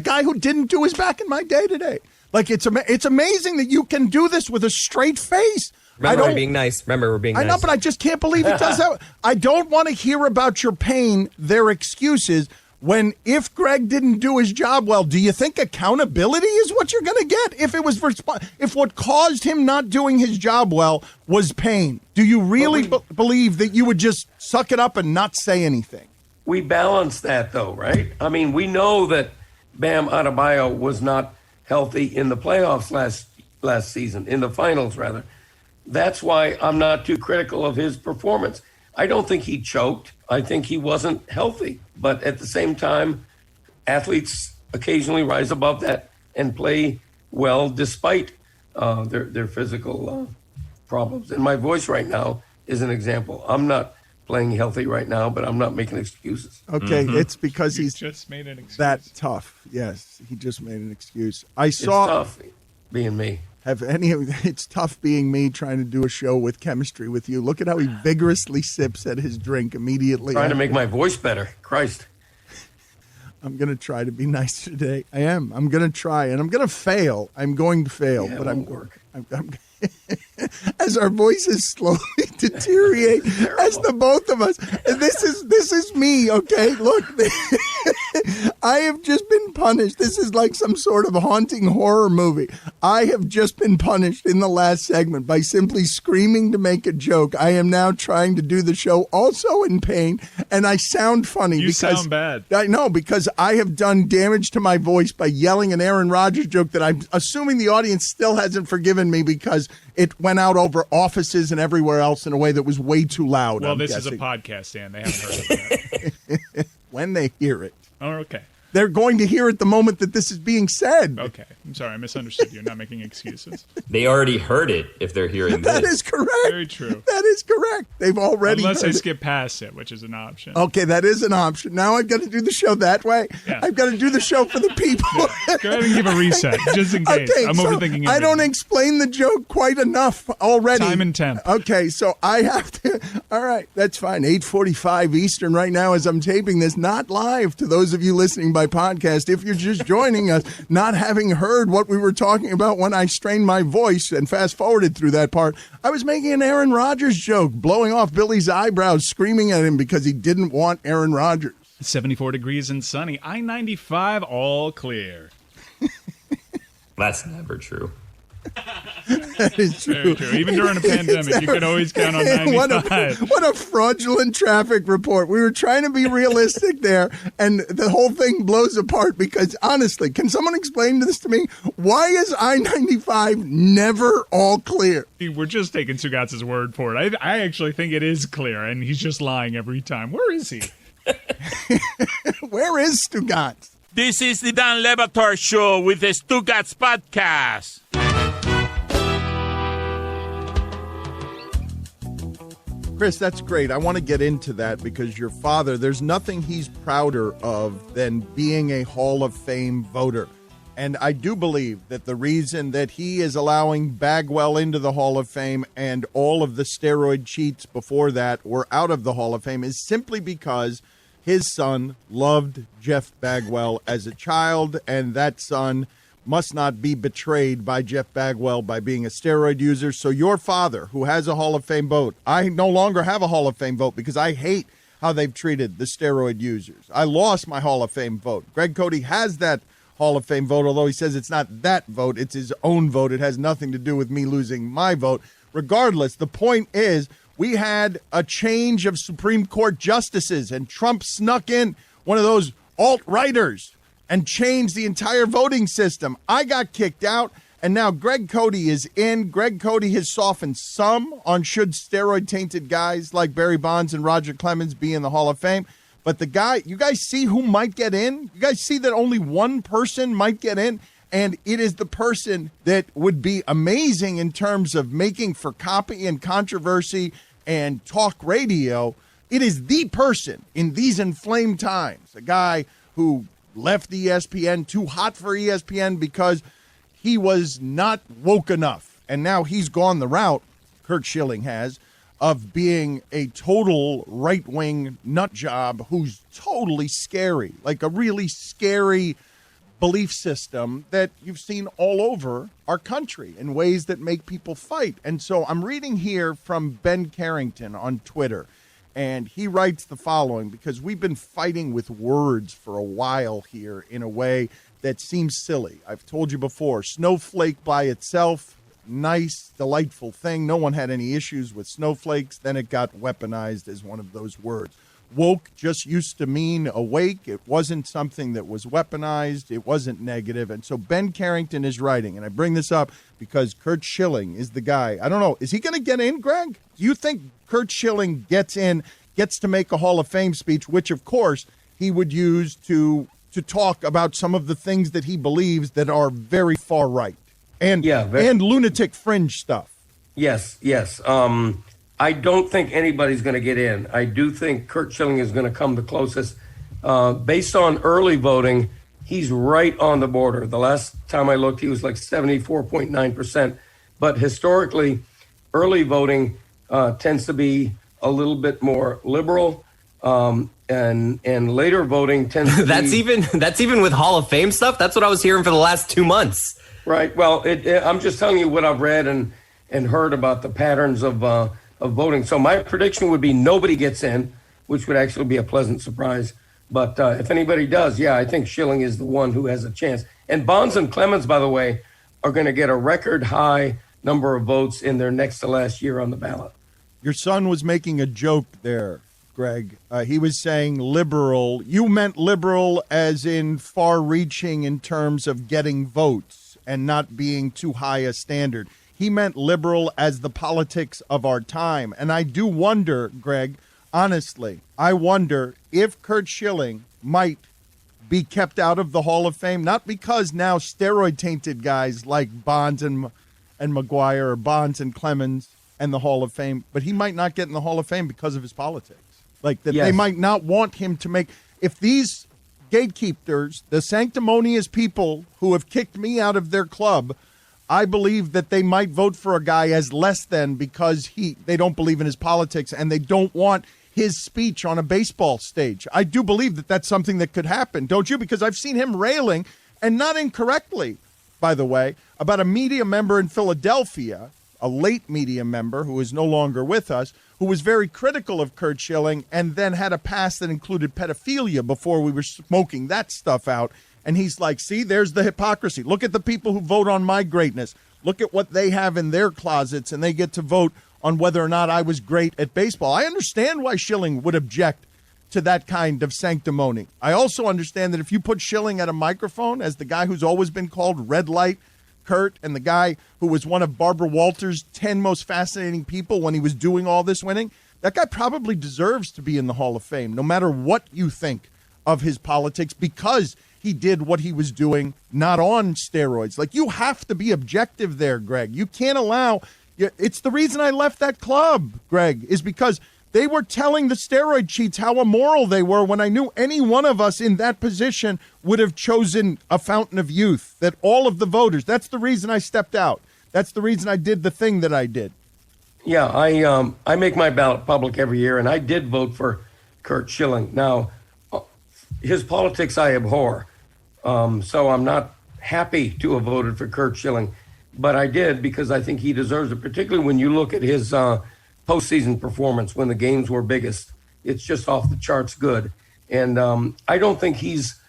guy who didn't do his back in my day today. Like it's amazing that you can do this with a straight face. Remember, we're being nice. I know, but I just can't believe he does that. I don't want to hear about your pain, their excuses. If Greg didn't do his job well, do you think accountability is what you're going to get? If what caused him not doing his job well was pain, do you really believe that you would just suck it up and not say anything? We balance that, though, right? I mean, we know that Bam Adebayo was not healthy in the playoffs last season, in the finals, rather. That's why I'm not too critical of his performance. I don't think he choked. I think he wasn't healthy. But at the same time, athletes occasionally rise above that and play well despite their physical problems. And my voice right now is an example. I'm not playing healthy right now, but I'm not making excuses. Okay, It's because he's just made an excuse. That tough. Yes, he just made an excuse. It's tough being me. It's tough being me trying to do a show with chemistry with you. Look at how he vigorously sips at his drink immediately. Trying to make my voice better. Christ. I'm going to try to be nice today. I am. I'm going to try, and I'm going to fail. I'm going to fail, but I'm as our voices slowly deteriorate, as the both of us. And this is me, okay? Look, I have just been punished. This is like some sort of haunting horror movie. I have just been punished in the last segment by simply screaming to make a joke. I am now trying to do the show also in pain, and I sound funny. You sound bad. I know, because I have done damage to my voice by yelling an Aaron Rodgers joke that I'm assuming the audience still hasn't forgiven me because it went out over offices and everywhere else in a way that was way too loud. Well, this is a podcast, Dan. They haven't heard of it yet. When they hear it. Oh, okay. They're going to hear it the moment that this is being said. Okay. I'm sorry. I misunderstood you. Not making excuses. They already heard it if they're hearing this. That is correct. Very true. That is correct. They've already Unless I heard it. skip past it, which is an option. Okay, that is an option. Now I've got to do the show that way. Yeah. I've got to do the show for the people. Yeah. Go ahead and give a reset, just in case. Okay, I'm so overthinking it. I don't explain the joke quite enough already. Time and temp. Okay, so I have to. All right, that's fine. 8:45 Eastern right now as I'm taping this, not live to those of you listening by podcast. If you're just joining us, not having heard what we were talking about when I strained my voice and fast forwarded through that part, I was making an Aaron Rodgers joke, blowing off Billy's eyebrows, screaming at him because he didn't want Aaron Rodgers. 74 degrees and sunny. I-95 all clear. That's never true. That is true. Very true. Even during a pandemic, you can always count on 95. What a fraudulent traffic report. We were trying to be realistic there, and the whole thing blows apart because, honestly, can someone explain this to me? Why is I-95 never all clear? We're just taking Stugotz's word for it. I actually think it is clear, and he's just lying every time. Where is he? Where is Stugotz? This is the Dan Le Batard Show with the Stugotz Podcast. Chris, that's great. I want to get into that because your father, there's nothing he's prouder of than being a Hall of Fame voter. And I do believe that the reason that he is allowing Bagwell into the Hall of Fame and all of the steroid cheats before that were out of the Hall of Fame is simply because his son loved Jeff Bagwell as a child, and that son must not be betrayed by Jeff Bagwell by being a steroid user. So your father, who has a Hall of Fame vote, I no longer have a Hall of Fame vote because I hate how they've treated the steroid users. I lost my Hall of Fame vote. Greg Cote has that Hall of Fame vote, although he says it's not that vote, it's his own vote. It has nothing to do with me losing my vote. Regardless, the point is we had a change of Supreme Court justices, and Trump snuck in one of those alt-righters and changed the entire voting system. I got kicked out, and now Greg Cote is in. Greg Cote has softened some on should steroid-tainted guys like Barry Bonds and Roger Clemens be in the Hall of Fame. But the guy, you guys see who might get in? You guys see that only one person might get in? And it is the person that would be amazing in terms of making for copy and controversy and talk radio. It is the person in these inflamed times, a guy who left ESPN, too hot for ESPN because he was not woke enough. And now he's gone the route, Curt Schilling has, of being a total right-wing nut job who's totally scary, like a really scary belief system that you've seen all over our country in ways that make people fight. And so I'm reading here from Ben Carrington on Twitter. And he writes the following, because we've been fighting with words for a while here in a way that seems silly. I've told you before, snowflake by itself, nice, delightful thing. No one had any issues with snowflakes. Then it got weaponized as one of those words. Woke just used to mean awake. It wasn't something that was weaponized. It wasn't negative. And so Ben Carrington is writing, and I bring this up because Curt Schilling is the guy. I don't know. Is he going to get in, Greg? Do you think Curt Schilling gets in, gets to make a Hall of Fame speech, which, of course, he would use to talk about some of the things that he believes that are very far right and and lunatic fringe stuff? Yes. I don't think anybody's going to get in. I do think Curt Schilling is going to come the closest. Based on early voting, he's right on the border. The last time I looked, he was like 74.9%. But historically, early voting tends to be a little bit more liberal, and later voting tends to that's even with Hall of Fame stuff. That's what I was hearing for the last 2 months. Right. Well, I'm just telling you what I've read and heard about the patterns of voting. So my prediction would be nobody gets in, which would actually be a pleasant surprise. But if anybody does, I think Schilling is the one who has a chance. And Bonds and Clemens, by the way, are going to get a record high number of votes in their next to last year on the ballot. Your son was making a joke there, Greg. He was saying liberal. You meant liberal as in far-reaching in terms of getting votes and not being too high a standard. He meant liberal as the politics of our time. And I do wonder, Greg, honestly, I wonder if Curt Schilling might be kept out of the Hall of Fame, not because now steroid-tainted guys like Bonds and McGuire or Bonds and Clemens and the Hall of Fame, but he might not get in the Hall of Fame because of his politics. Like that, They might not want him to make. If these gatekeepers, the sanctimonious people who have kicked me out of their club, I believe that they might vote for a guy as less than because they don't believe in his politics and they don't want his speech on a baseball stage. I do believe that that's something that could happen, don't you? Because I've seen him railing, and not incorrectly, by the way, about a media member in Philadelphia, a late media member who is no longer with us, who was very critical of Curt Schilling and then had a past that included pedophilia before we were smoking that stuff out. And he's like, see, there's the hypocrisy. Look at the people who vote on my greatness. Look at what they have in their closets, and they get to vote on whether or not I was great at baseball. I understand why Schilling would object to that kind of sanctimony. I also understand that if you put Schilling at a microphone as the guy who's always been called Red Light Curt and the guy who was one of Barbara Walters' 10 most fascinating people when he was doing all this winning, that guy probably deserves to be in the Hall of Fame, no matter what you think of his politics, because he did what he was doing, not on steroids. Like, you have to be objective there, Greg. You can't allow. It's the reason I left that club, Greg, is because they were telling the steroid cheats how immoral they were when I knew any one of us in that position would have chosen a fountain of youth, that all of the voters. That's the reason I stepped out. That's the reason I did the thing that I did. Yeah, I make my ballot public every year, and I did vote for Curt Schilling. Now, his politics I abhor, so I'm not happy to have voted for Curt Schilling, but I did because I think he deserves it, particularly when you look at his postseason performance when the games were biggest. It's just off the charts good. And I don't think he's,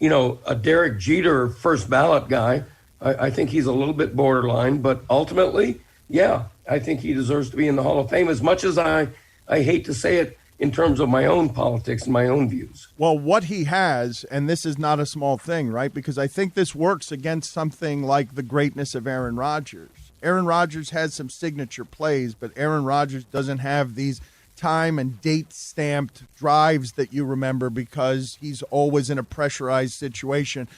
a Derek Jeter first ballot guy. I think he's a little bit borderline, but ultimately, yeah, I think he deserves to be in the Hall of Fame, as much as I hate to say it in terms of my own politics and my own views. Well, what he has, and this is not a small thing, right? Because I think this works against something like the greatness of Aaron Rodgers. Aaron Rodgers has some signature plays, but Aaron Rodgers doesn't have these time and date stamped drives that you remember because he's always in a pressurized situation.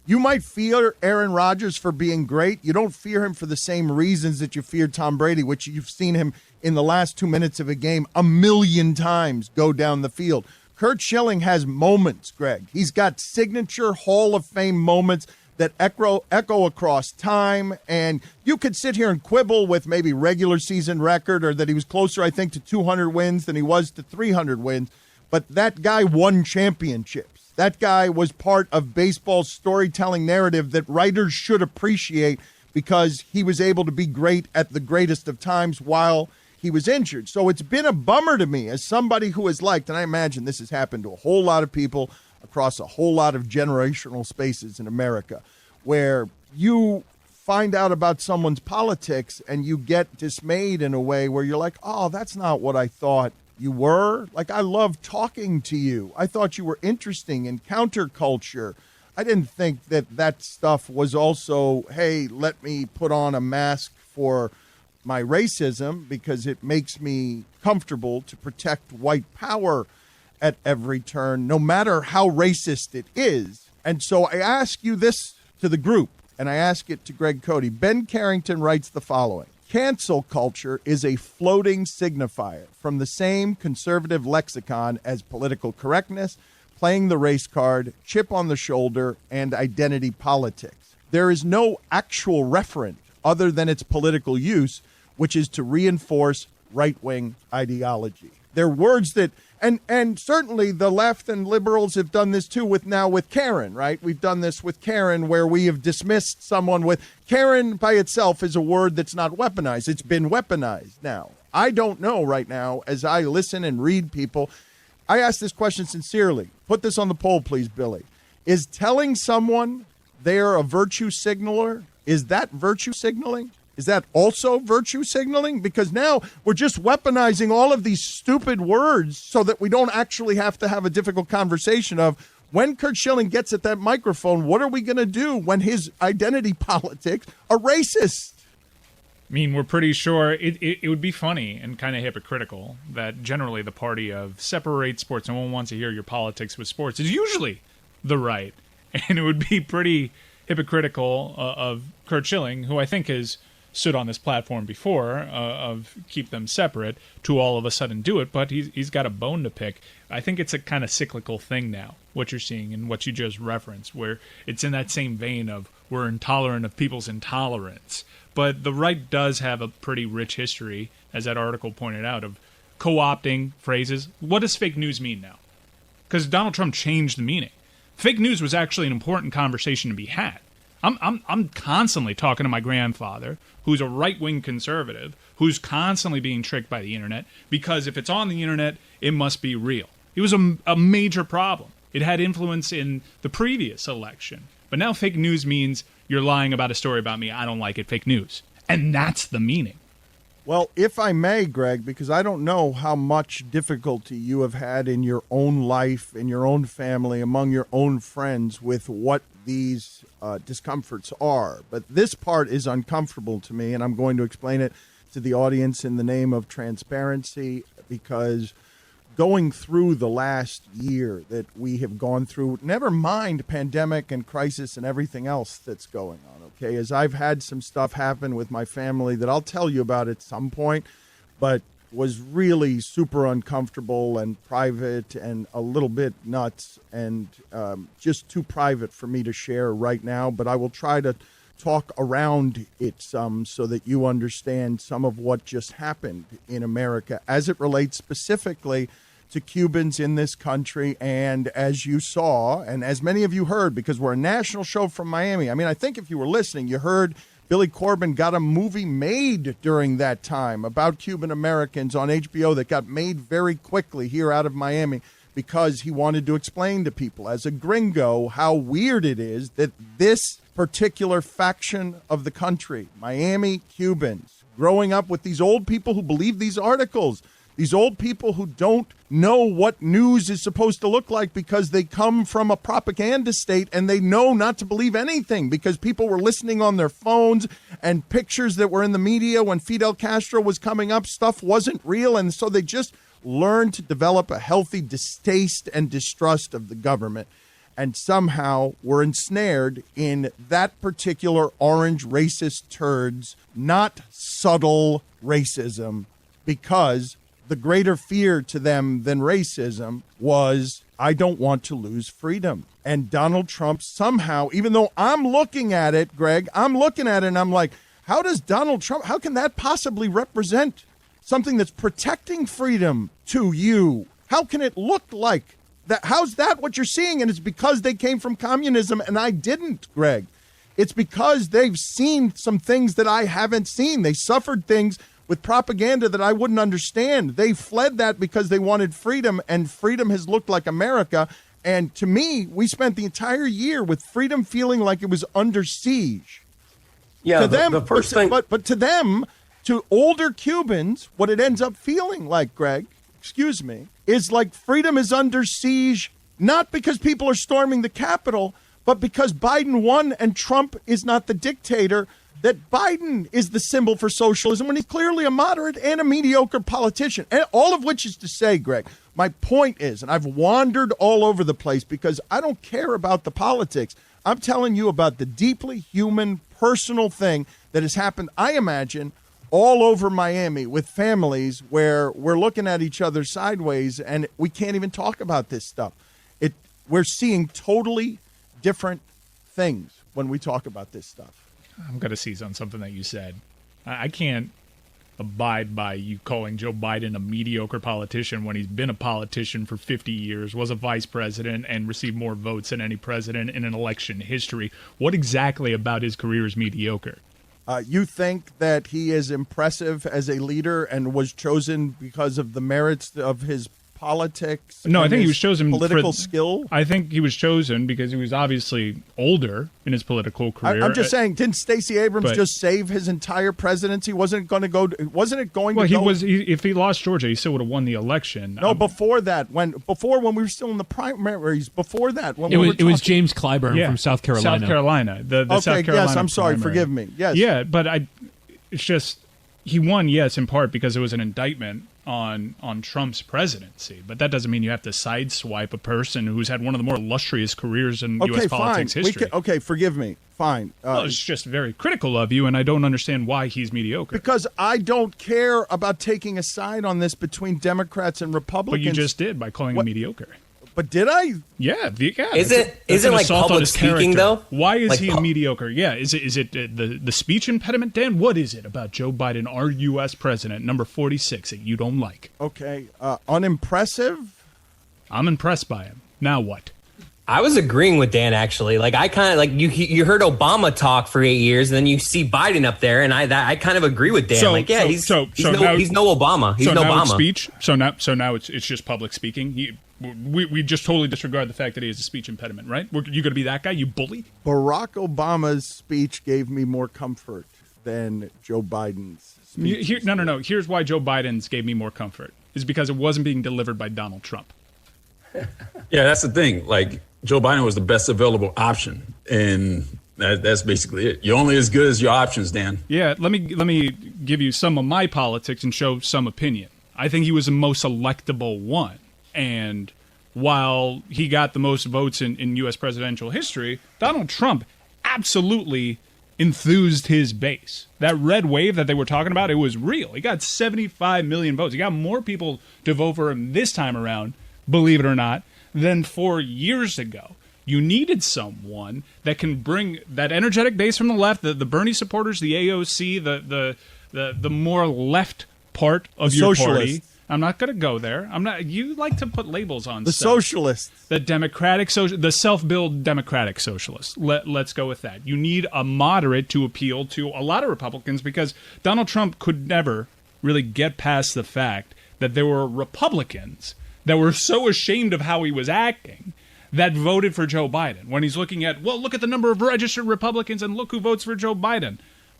You might fear Aaron Rodgers for being great. You don't fear him for the same reasons that you feared Tom Brady, which you've seen him in the last 2 minutes of a game 1,000,000 times go down the field. Curt Schilling has moments, Greg. He's got signature Hall of Fame moments that echo across time, and you could sit here and quibble with maybe regular season record or that he was closer, I think, to 200 wins than he was to 300 wins, but that guy won championships. That guy was part of baseball's storytelling narrative that writers should appreciate because he was able to be great at the greatest of times while he was injured. So it's been a bummer to me as somebody who has liked, and I imagine this has happened to a whole lot of people across a whole lot of generational spaces in America, where you find out about someone's politics and you get dismayed in a way where you're like, oh, that's not what I thought you were. Like, I love talking to you. I thought you were interesting in counterculture. I didn't think that stuff was also, hey, let me put on a mask for my racism because it makes me comfortable to protect white power at every turn, no matter how racist it is. And so I ask you this to the group, and I ask it to Greg Cote. Ben Carrington writes the following: cancel culture is a floating signifier from the same conservative lexicon as political correctness, playing the race card, chip on the shoulder, and identity politics. There is no actual referent other than its political use, which is to reinforce right-wing ideology. They're words that, and certainly the left and liberals have done this too with Karen, right? We've done this with Karen where we have dismissed someone with, Karen by itself is a word that's not weaponized. It's been weaponized now. I don't know right now, as I listen and read people, I ask this question sincerely. Put this on the poll, please, Billy. Is telling someone they're a virtue signaler, is that virtue signaling? Is that also virtue signaling? Because now we're just weaponizing all of these stupid words so that we don't actually have to have a difficult conversation of when Curt Schilling gets at that microphone, what are we going to do when his identity politics are racist? I mean, we're pretty sure it would be funny and kind of hypocritical that generally the party of separate sports, no one wants to hear your politics with sports, is usually the right. And it would be pretty hypocritical of Curt Schilling, who I think has stood on this platform before, of keep them separate, to all of a sudden do it. But he's got a bone to pick. I think it's a kind of cyclical thing now, what you're seeing and what you just referenced, where it's in that same vein of we're intolerant of people's intolerance. But the right does have a pretty rich history, as that article pointed out, of co-opting phrases. What does fake news mean now? Because Donald Trump changed the meaning. Fake news was actually an important conversation to be had. I'm constantly talking to my grandfather, who's a right-wing conservative, who's constantly being tricked by the internet, because if it's on the internet, it must be real. It was a major problem. It had influence in the previous election. But now fake news means you're lying about a story about me. I don't like it. Fake news. And that's the meaning. Well, if I may, Greg, because I don't know how much difficulty you have had in your own life, in your own family, among your own friends with what these discomforts are. But this part is uncomfortable to me, and I'm going to explain it to the audience in the name of transparency, because going through the last year that we have gone through, never mind pandemic and crisis and everything else that's going on, okay, as I've had some stuff happen with my family that I'll tell you about at some point, but was really super uncomfortable and private and a little bit nuts and just too private for me to share right now. But I will try to talk around it some so that you understand some of what just happened in America as it relates specifically to Cubans in this country. And as you saw, and as many of you heard, because we're a national show from Miami, I mean, I think if you were listening, you heard Billy Corben got a movie made during that time about Cuban Americans on HBO that got made very quickly here out of Miami because he wanted to explain to people as a gringo how weird it is that this particular faction of the country, Miami Cubans, growing up with these old people who believe these articles, these old people who don't know what news is supposed to look like because they come from a propaganda state and they know not to believe anything because people were listening on their phones and pictures that were in the media when Fidel Castro was coming up, stuff wasn't real. And so they just learned to develop a healthy distaste and distrust of the government. And somehow we're ensnared in that particular orange racist turd's not subtle racism, because the greater fear to them than racism was, I don't want to lose freedom. And Donald Trump somehow, even though I'm looking at it, Greg, I'm looking at it and I'm like, how does Donald Trump, how can that possibly represent something that's protecting freedom to you? How can it look like that? How's that what you're seeing? And it's because they came from communism and I didn't, Greg. It's because they've seen some things that I haven't seen. They suffered things with propaganda that I wouldn't understand. They fled that because they wanted freedom, and freedom has looked like America. And to me, we spent the entire year with freedom feeling like it was under siege. Yeah, to them, the first thing. But to them, to older Cubans, what it ends up feeling like, Greg, excuse me, is like freedom is under siege, not because people are storming the Capitol, but because Biden won and Trump is not the dictator, that Biden is the symbol for socialism when he's clearly a moderate and a mediocre politician. And all of which is to say, Greg, my point is, and I've wandered all over the place because I don't care about the politics. I'm telling you about the deeply human, personal thing that has happened, I imagine, all over Miami with families where we're looking at each other sideways and we can't even talk about this stuff. We're seeing totally different things when we talk about this stuff. I'm going to seize on something that you said. I can't abide by you calling Joe Biden a mediocre politician when he's been a politician for 50 years, was a vice president, and received more votes than any president in an election history. What exactly about his career is mediocre? You think that he is impressive as a leader and was chosen because of the merits of his politics? No, I think he was chosen political skill. I think he was chosen because he was obviously older in his political career. I'm just saying, didn't Stacey Abrams just save his entire presidency? Wasn't it going to go? If he lost Georgia, he still would have won the election. No, before that, when we were still in the primaries, before that, when it was James Clyburn from South Carolina. South Carolina. The South Carolina yes, I'm sorry. primary. Forgive me. Yes. Yeah, but It's just he won, yes, in part because it was an indictment on Trump's presidency, but that doesn't mean you have to sideswipe a person who's had one of the more illustrious careers in U.S. politics history. Okay, forgive me. Fine. Well, it's just very critical of you, and I don't understand why he's mediocre. Because I don't care about taking a side on this between Democrats and Republicans. But you just did by calling him mediocre. But did I? Yeah. Is it like public speaking though? Why is he mediocre? Yeah. Is it the speech impediment, Dan? What is it about Joe Biden, our U.S. president, number 46, that you don't like? Okay. Unimpressive? I'm impressed by him. Now what? I was agreeing with Dan, actually. Like, I kind of like you heard Obama talk for 8 years, and then you see Biden up there, and I kind of agree with Dan. He's no Obama. He's no Obama. Speech. So now it's just public speaking. We just totally disregard the fact that he has a speech impediment, right? You going to be that guy, you bully? Barack Obama's speech gave me more comfort than Joe Biden's speech. No. Here's why Joe Biden's gave me more comfort. Is because it wasn't being delivered by Donald Trump. Yeah, that's the thing. Like, Joe Biden was the best available option, and that's basically it. You're only as good as your options, Dan. Yeah, let me give you some of my politics and show some opinion. I think he was the most electable one. And while he got the most votes in U.S. presidential history, Donald Trump absolutely enthused his base. That red wave that they were talking about, it was real. He got 75 million votes. He got more people to vote for him this time around, believe it or not, than 4 years ago. You needed someone that can bring that energetic base from the left, the Bernie supporters, the AOC, the more left part of your party. I'm not going to go there. I'm not. You like to put labels on the stuff. Socialists, the self-billed democratic socialists. Let's go with that. You need a moderate to appeal to a lot of Republicans because Donald Trump could never really get past the fact that there were Republicans that were so ashamed of how he was acting that voted for Joe Biden. When he's looking at, well, look at the number of registered Republicans and look who votes for Joe Biden.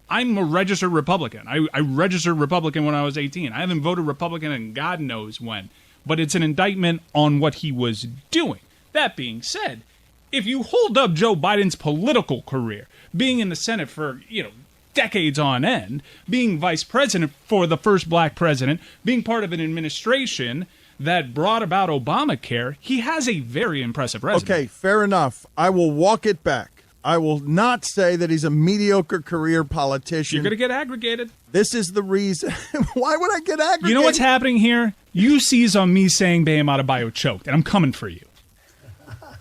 I'm a registered Republican. I registered Republican when I was 18. I haven't voted Republican in God knows when. But it's an indictment on what he was doing. That being said, if you hold up Joe Biden's political career, being in the Senate for, decades on end, being vice president for the first black president, being part of an administration that brought about Obamacare, he has a very impressive resume. Okay, fair enough. I will walk it back. I will not say that he's a mediocre career politician. You're going to get aggregated. This is the reason. Why would I get aggregated? You know what's happening here? You seize on me saying Bam Adebayo choked, and I'm coming for you.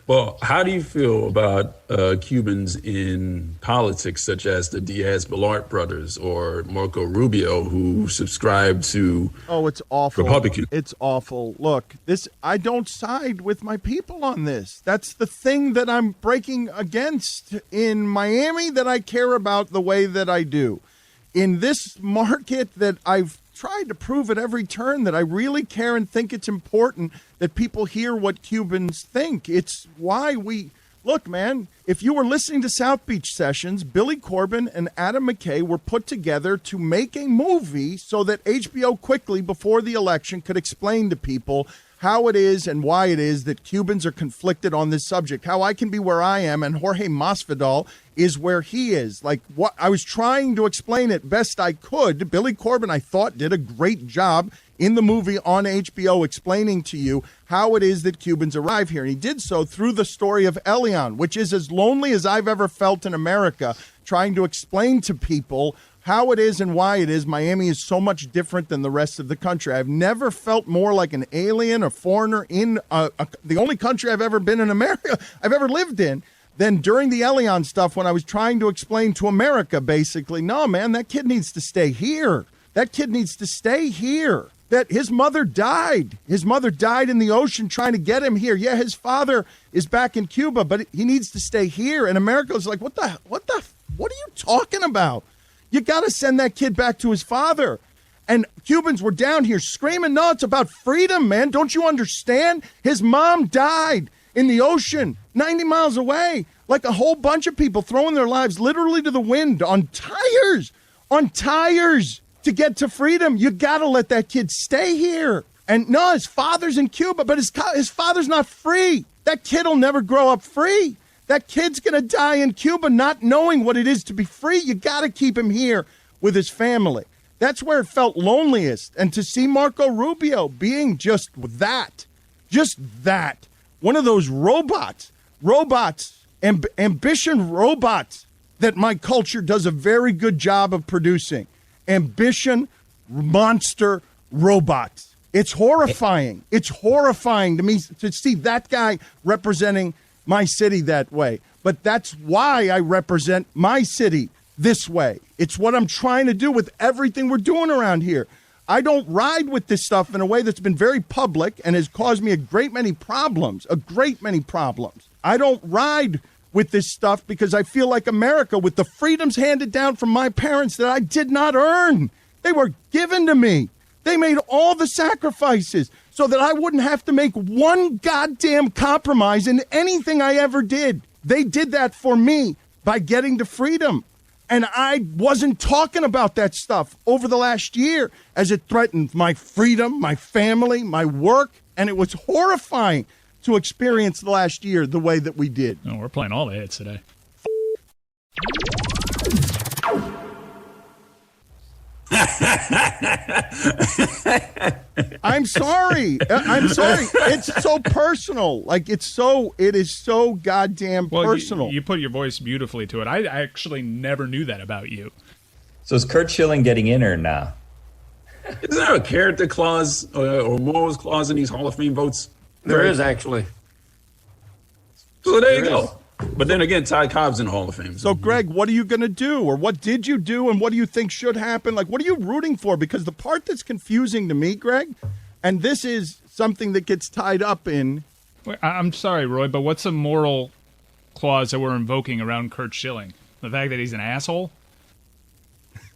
Well, how do you feel about Cubans in politics, such as the Diaz-Balart brothers or Marco Rubio, who subscribe to it's awful. Republican? It's awful. Look, I don't side with my people on this. That's the thing that I'm breaking against in Miami, that I care about the way that I do. In this market that I've tried to prove at every turn that I really care and think it's important that people hear what Cubans think. It's why look, man, if you were listening to South Beach Sessions, Billy Corben and Adam McKay were put together to make a movie so that HBO quickly before the election could explain to people how it is and why it is that Cubans are conflicted on this subject, how I can be where I am and Jorge Masvidal is where he is. Like, what I was trying to explain it best I could. Billy Corben, I thought, did a great job in the movie on HBO explaining to you how it is that Cubans arrive here. And he did so through the story of Elian, which is as lonely as I've ever felt in America, trying to explain to people how it is and why it is Miami is so much different than the rest of the country. I've never felt more like an alien, a foreigner in the only country I've ever been in America, I've ever lived in, than during the Elian stuff when I was trying to explain to America, basically, no, man, that kid needs to stay here. That kid needs to stay here. That his mother died. His mother died in the ocean trying to get him here. Yeah, his father is back in Cuba, but he needs to stay here. And America's like, what are you talking about? You got to send that kid back to his father. And Cubans were down here screaming, no, it's about freedom, man. Don't you understand? His mom died in the ocean 90 miles away, like a whole bunch of people throwing their lives literally to the wind on tires to get to freedom. You got to let that kid stay here. And no, his father's in Cuba, but his father's not free. That kid will never grow up free. That kid's going to die in Cuba not knowing what it is to be free. You got to keep him here. with his family. That's where it felt loneliest. And to see Marco Rubio being just that, one of those robots, ambition robots that my culture does a very good job of producing. Ambition monster robots. It's horrifying. It's horrifying to me to see that guy representing my city that way. But that's why I represent my city this way. It's what I'm trying to do with everything we're doing around here. I don't ride with this stuff in a way that's been very public and has caused me a great many problems. I don't ride with this stuff because I feel like America, with the freedoms handed down from my parents that I did not earn, they were given to me. They made all the sacrifices so that I wouldn't have to make one goddamn compromise in anything I ever did. They did that for me by getting to freedom. And I wasn't talking about that stuff over the last year as it threatened my freedom, my family, my work. And it was horrifying to experience the last year the way that we did. Oh, we're playing all the hits today. I'm sorry. It's so personal. Like, it is so goddamn personal. You put your voice beautifully to it. I actually never knew that about you. So is Curt Schilling getting in or not? Isn't there a character clause or morals clause in these Hall of Fame votes? There is, actually. So there you go. But then again, Ty Cobb's in the Hall of Fame. So, Greg, what are you going to do? Or what did you do? And what do you think should happen? Like, what are you rooting for? Because the part that's confusing to me, Greg, and this is something that gets tied up in... I'm sorry, Roy, but what's the moral clause that we're invoking around Curt Schilling? The fact that he's an asshole?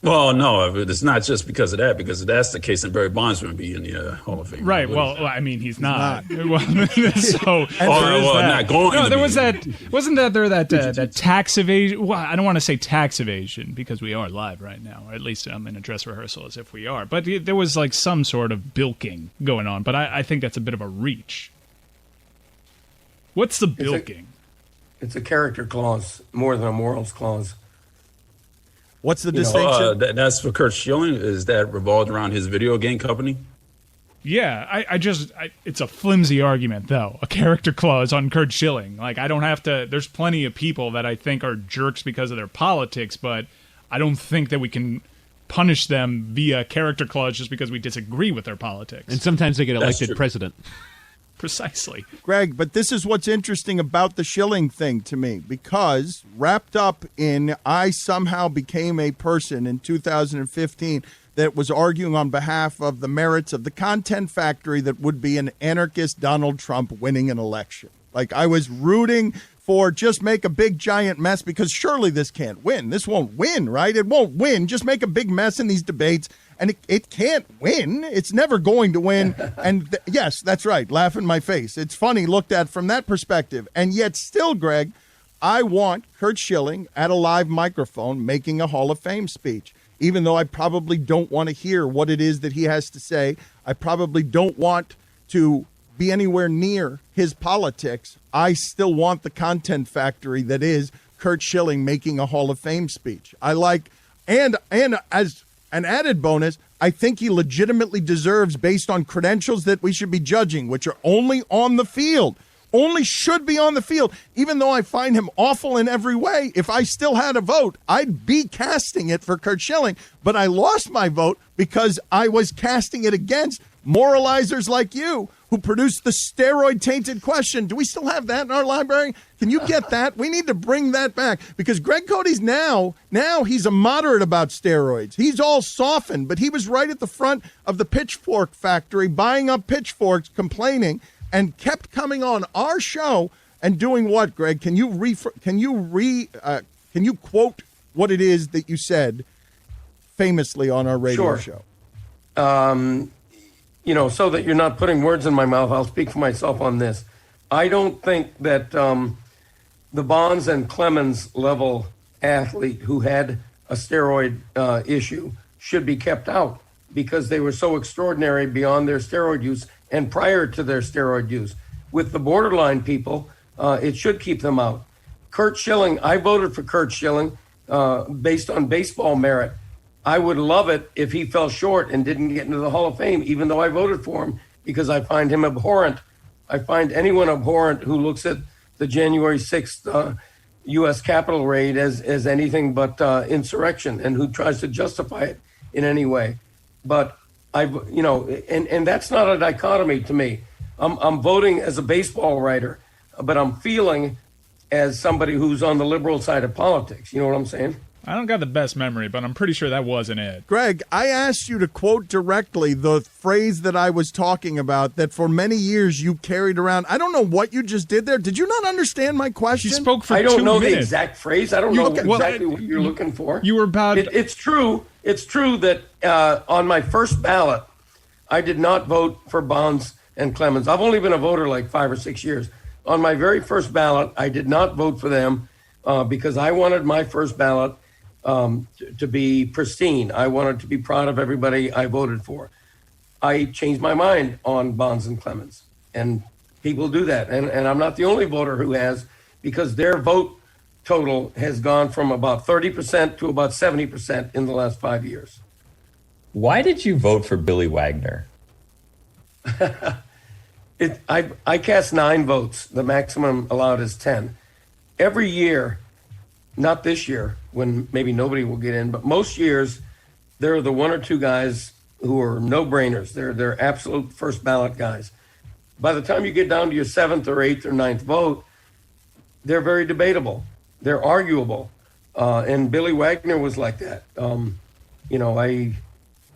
Well, no, it's not just because of that, because if that's the case, then Barry Bonds wouldn't be in the Hall of Fame. Right. Well, I mean, he's not. So, not going. No, there was that. Wasn't that there that tax evasion? Well, I don't want to say tax evasion because we are live right now, or at least I'm in a dress rehearsal as if we are. But there was like some sort of bilking going on. But I think that's a bit of a reach. What's the bilking? It's a character clause more than a morals clause. What's the distinction? That's for Curt Schilling. Is that revolved around his video game company? Yeah, it's a flimsy argument, though. A character clause on Curt Schilling. Like, I don't have to... There's plenty of people that I think are jerks because of their politics, but I don't think that we can punish them via character clause just because we disagree with their politics. And sometimes they get elected president. Precisely. Greg, but this is what's interesting about the Schilling thing to me, because wrapped up in I somehow became a person in 2015 that was arguing on behalf of the merits of the content factory that would be an anarchist Donald Trump winning an election. Like, I was rooting for just make a big giant mess because surely this can't win. This won't win, right? It won't win. Just make a big mess in these debates. And it can't win. It's never going to win. And yes, that's right. Laugh in my face. It's funny looked at from that perspective. And yet still, Greg, I want Curt Schilling at a live microphone making a Hall of Fame speech, even though I probably don't want to hear what it is that he has to say. I probably don't want to be anywhere near his politics. I still want the content factory that is Curt Schilling making a Hall of Fame speech. I like, and as an added bonus, I think he legitimately deserves, based on credentials that we should be judging, which are only on the field, only should be on the field. Even though I find him awful in every way, if I still had a vote, I'd be casting it for Curt Schilling. But I lost my vote because I was casting it against moralizers like you who produced the steroid-tainted question. Do we still have that in our library? Can you get that? We need to bring that back because Greg Cote's now he's a moderate about steroids. He's all softened, but he was right at the front of the pitchfork factory buying up pitchforks, complaining, and kept coming on our show and doing what, Greg? Can you quote what it is that you said famously on our radio show? So that you're not putting words in my mouth, I'll speak for myself on this. I don't think that the Bonds and Clemens level athlete who had a steroid issue should be kept out because they were so extraordinary beyond their steroid use and prior to their steroid use. With the borderline people, it should keep them out. Curt Schilling, I voted for Curt Schilling based on baseball merit. I would love it if he fell short and didn't get into the Hall of Fame, even though I voted for him, because I find him abhorrent. I find anyone abhorrent who looks at the January 6th U.S. Capitol raid as anything but insurrection, and who tries to justify it in any way. But and that's not a dichotomy to me. I'm voting as a baseball writer, but I'm feeling as somebody who's on the liberal side of politics. You know what I'm saying? I don't got the best memory, but I'm pretty sure that wasn't it. Greg, I asked you to quote directly the phrase that I was talking about that for many years you carried around. I don't know what you just did there. Did you not understand my question? You spoke for 2 minutes. I don't know the exact phrase. I don't know exactly what you're looking for. You were about... It's true. It's true that on my first ballot, I did not vote for Bonds and Clemens. I've only been a voter like 5 or 6 years. On my very first ballot, I did not vote for them because I wanted my first ballot to be pristine. I wanted to be proud of everybody I voted for. I changed my mind on Bonds and Clemens, and people do that. And I'm not the only voter who has, because their vote total has gone from about 30% to about 70% in the last 5 years. Why did you vote for Billy Wagner? I cast 9 votes. The maximum allowed is 10. Every year, not this year, when maybe nobody will get in, but most years, there are the 1 or 2 guys who are no-brainers. They're absolute first ballot guys. By the time you get down to your 7th or 8th or 9th vote, they're very debatable. They're arguable. And Billy Wagner was like that.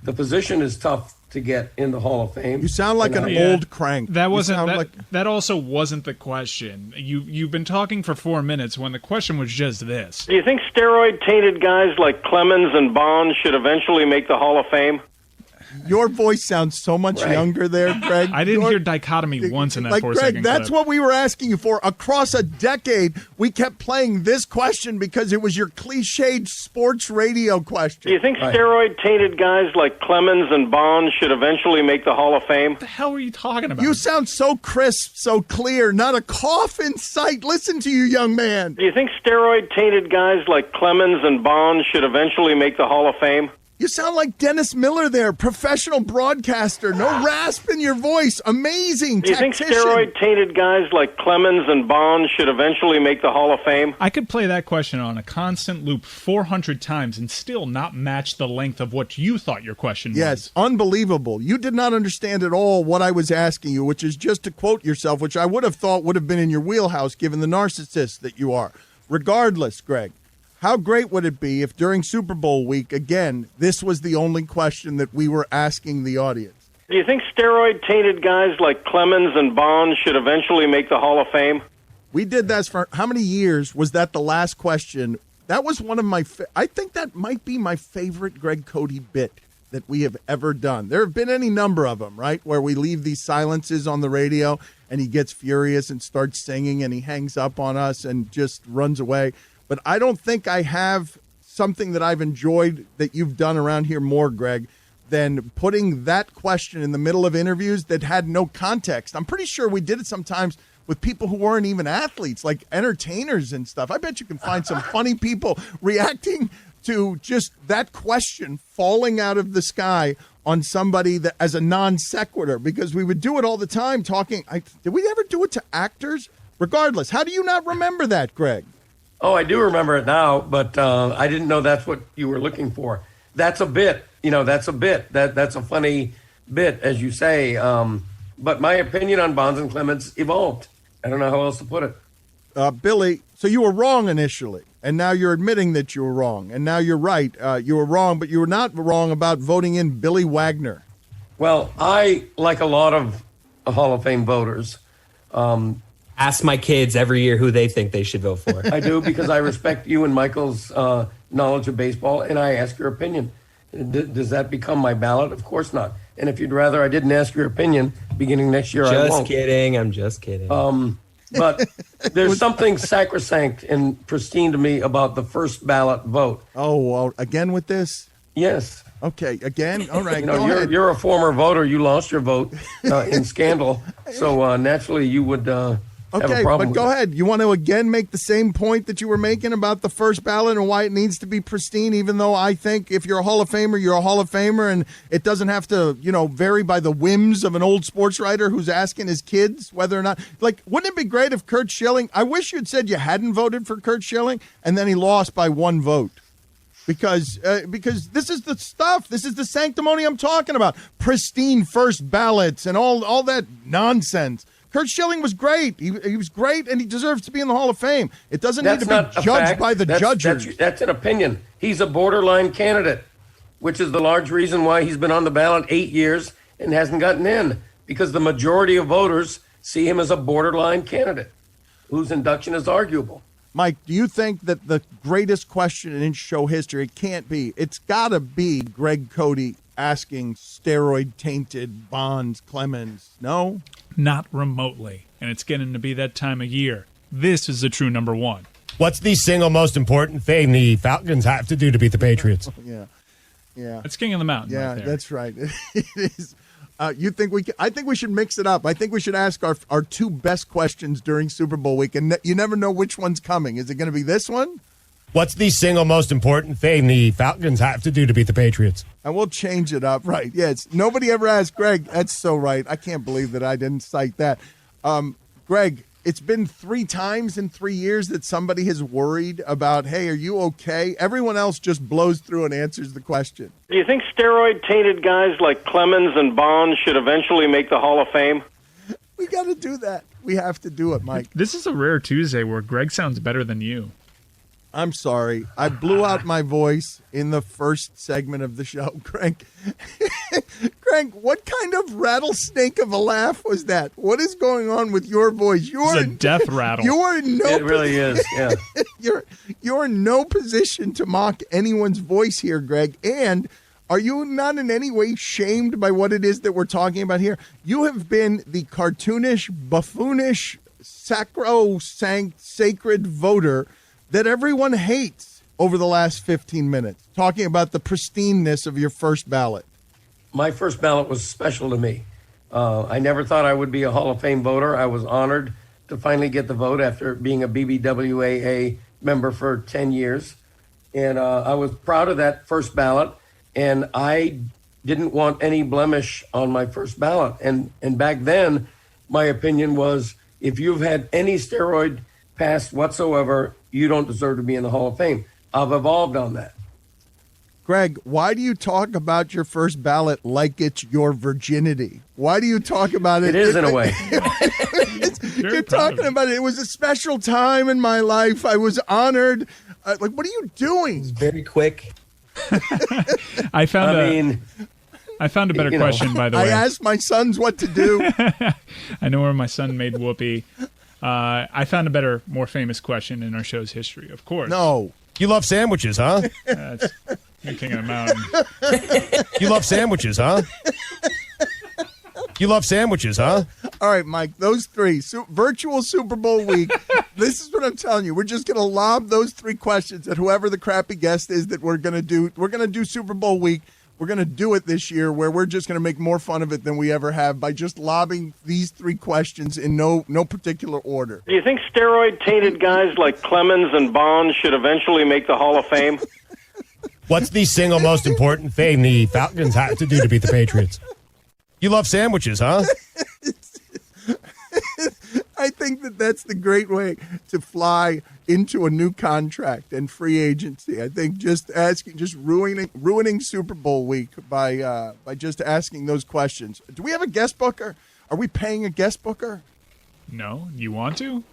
The position is tough to get in the Hall of Fame. You sound like an old crank. That wasn't that also wasn't the question. You've been talking for 4 minutes when the question was just this. Do you think steroid-tainted guys like Clemens and Bonds should eventually make the Hall of Fame? Your voice sounds so much younger there, Greg. I didn't hear dichotomy once in that 4-second Greg, that's clip. what we were asking you for. Across a decade, we kept playing this question because it was your cliched sports radio question. Do you think steroid-tainted guys like Clemens and Bonds should eventually make the Hall of Fame? What the hell are you talking about? You sound so crisp, so clear, not a cough in sight. Listen to you, young man. Do you think steroid-tainted guys like Clemens and Bonds should eventually make the Hall of Fame? You sound like Dennis Miller there, professional broadcaster. No rasp in your voice. Amazing Do you think tactician. steroid-tainted guys like Clemens and Bonds should eventually make the Hall of Fame? I could play that question on a constant loop 400 times and still not match the length of what you thought your question was. Yes, unbelievable. You did not understand at all what I was asking you, which is just to quote yourself, which I would have thought would have been in your wheelhouse given the narcissist that you are. Regardless, Greg, how great would it be if during Super Bowl week, again, this was the only question that we were asking the audience? Do you think steroid-tainted guys like Clemens and Bonds should eventually make the Hall of Fame? We did that for how many years? Was that the last question? That was one of my I think that might be my favorite Greg Cote bit that we have ever done. There have been any number of them, right, where we leave these silences on the radio and he gets furious and starts singing and he hangs up on us and just runs away. But I don't think I have something that I've enjoyed that you've done around here more, Greg, than putting that question in the middle of interviews that had no context. I'm pretty sure we did it sometimes with people who weren't even athletes, like entertainers and stuff. I bet you can find some funny people reacting to just that question falling out of the sky on somebody that as a non sequitur, because we would do it all the time talking. Did we ever do it to actors? Regardless, how do you not remember that, Greg? Oh, I do remember it now, but I didn't know that's what you were looking for. That's a bit, that's a bit. That's a funny bit, as you say. But my opinion on Bonds and Clemens evolved. I don't know how else to put it. Billy, so you were wrong initially, and now you're admitting that you were wrong, and now you're right. You were wrong, but you were not wrong about voting in Billy Wagner. Well, I, like a lot of Hall of Fame voters, ask my kids every year who they think they should vote for. I do, because I respect you and Michael's knowledge of baseball, and I ask your opinion. Does that become my ballot? Of course not. And if you'd rather I didn't ask your opinion beginning next year, I won't. Just kidding. I'm just kidding. But there's something sacrosanct and pristine to me about the first ballot vote. Oh, well, again with this? Yes. Okay, again? All right, you're a former voter. You lost your vote in scandal. So naturally you would have a Okay, problem but with go it. ahead. You want to again make the same point that you were making about the first ballot and why it needs to be pristine, even though I think if you're a Hall of Famer, you're a Hall of Famer, and it doesn't have to, vary by the whims of an old sports writer who's asking his kids whether or not. Like, wouldn't it be great if Curt Schilling, I wish you'd said you hadn't voted for Curt Schilling, and then he lost by 1 vote. Because this is the stuff. This is the sanctimony I'm talking about. Pristine first ballots and all that nonsense. Curt Schilling was great. He was great, and he deserves to be in the Hall of Fame. It doesn't need to be judged by the judges. That's an opinion. He's a borderline candidate, which is the large reason why he's been on the ballot 8 years and hasn't gotten in, because the majority of voters see him as a borderline candidate whose induction is arguable. Mike, do you think that the greatest question in show history, it's got to be Greg Cote asking steroid-tainted Bonds Clemens? No? Not remotely. And it's getting to be that time of year. This is the true number one. What's the single most important thing the Falcons have to do to beat the Patriots? Yeah. It's King of the Mountain. Yeah, right there. that's right. It is. You think I think we should mix it up. I think we should ask our 2 best questions during Super Bowl week, and you never know which one's coming. Is it going to be this one? What's the single most important thing the Falcons have to do to beat the Patriots? And we'll change it up. Right. Yes. Nobody ever asked Greg. That's so right. I can't believe that I didn't cite that. Greg, it's been 3 times in 3 years that somebody has worried about, hey, are you okay? Everyone else just blows through and answers the question. Do you think steroid-tainted guys like Clemens and Bonds should eventually make the Hall of Fame? We got to do that. We have to do it, Mike. This is a rare Tuesday where Greg sounds better than you. I'm sorry. I blew out my voice in the first segment of the show, Greg. Greg, what kind of rattlesnake of a laugh was that? What is going on with your voice? It's a death rattle. You are in no. It really is. Yeah. You're in no position to mock anyone's voice here, Greg. And are you not in any way shamed by what it is that we're talking about here? You have been the cartoonish, buffoonish, sacred voter that everyone hates over the last 15 minutes, talking about the pristineness of your first ballot. My first ballot was special to me. I never thought I would be a Hall of Fame voter. I was honored to finally get the vote after being a BBWAA member for 10 years. And I was proud of that first ballot. And I didn't want any blemish on my first ballot. And back then, my opinion was, if you've had any steroid past whatsoever, you don't deserve to be in the Hall of Fame. I've evolved on that. Greg, why do you talk about your first ballot like it's your virginity? Why do you talk about it? It is in a way. You're talking about it. It was a special time in my life. I was honored. What are you doing? It's very quick. I found a better question, by the way. I asked my sons what to do. I know where my son made whoopee. I found a better, more famous question in our show's history, of course. No. You love sandwiches, huh? That's King of the Mountain. You love sandwiches, huh? You love sandwiches, huh? All right, Mike, those 3. Virtual Super Bowl week. This is what I'm telling you. We're just going to lob those 3 questions at whoever the crappy guest is that we're going to do. We're going to do Super Bowl week. We're going to do it this year where we're just going to make more fun of it than we ever have by just lobbing these 3 questions in no particular order. Do you think steroid-tainted guys like Clemens and Bonds should eventually make the Hall of Fame? What's the single most important thing the Falcons have to do to beat the Patriots? You love sandwiches, huh? I think that's the great way to fly into a new contract and free agency. I think just ruining Super Bowl week by just asking those questions. Do we have a guest booker? Are we paying a guest booker? No, you want to?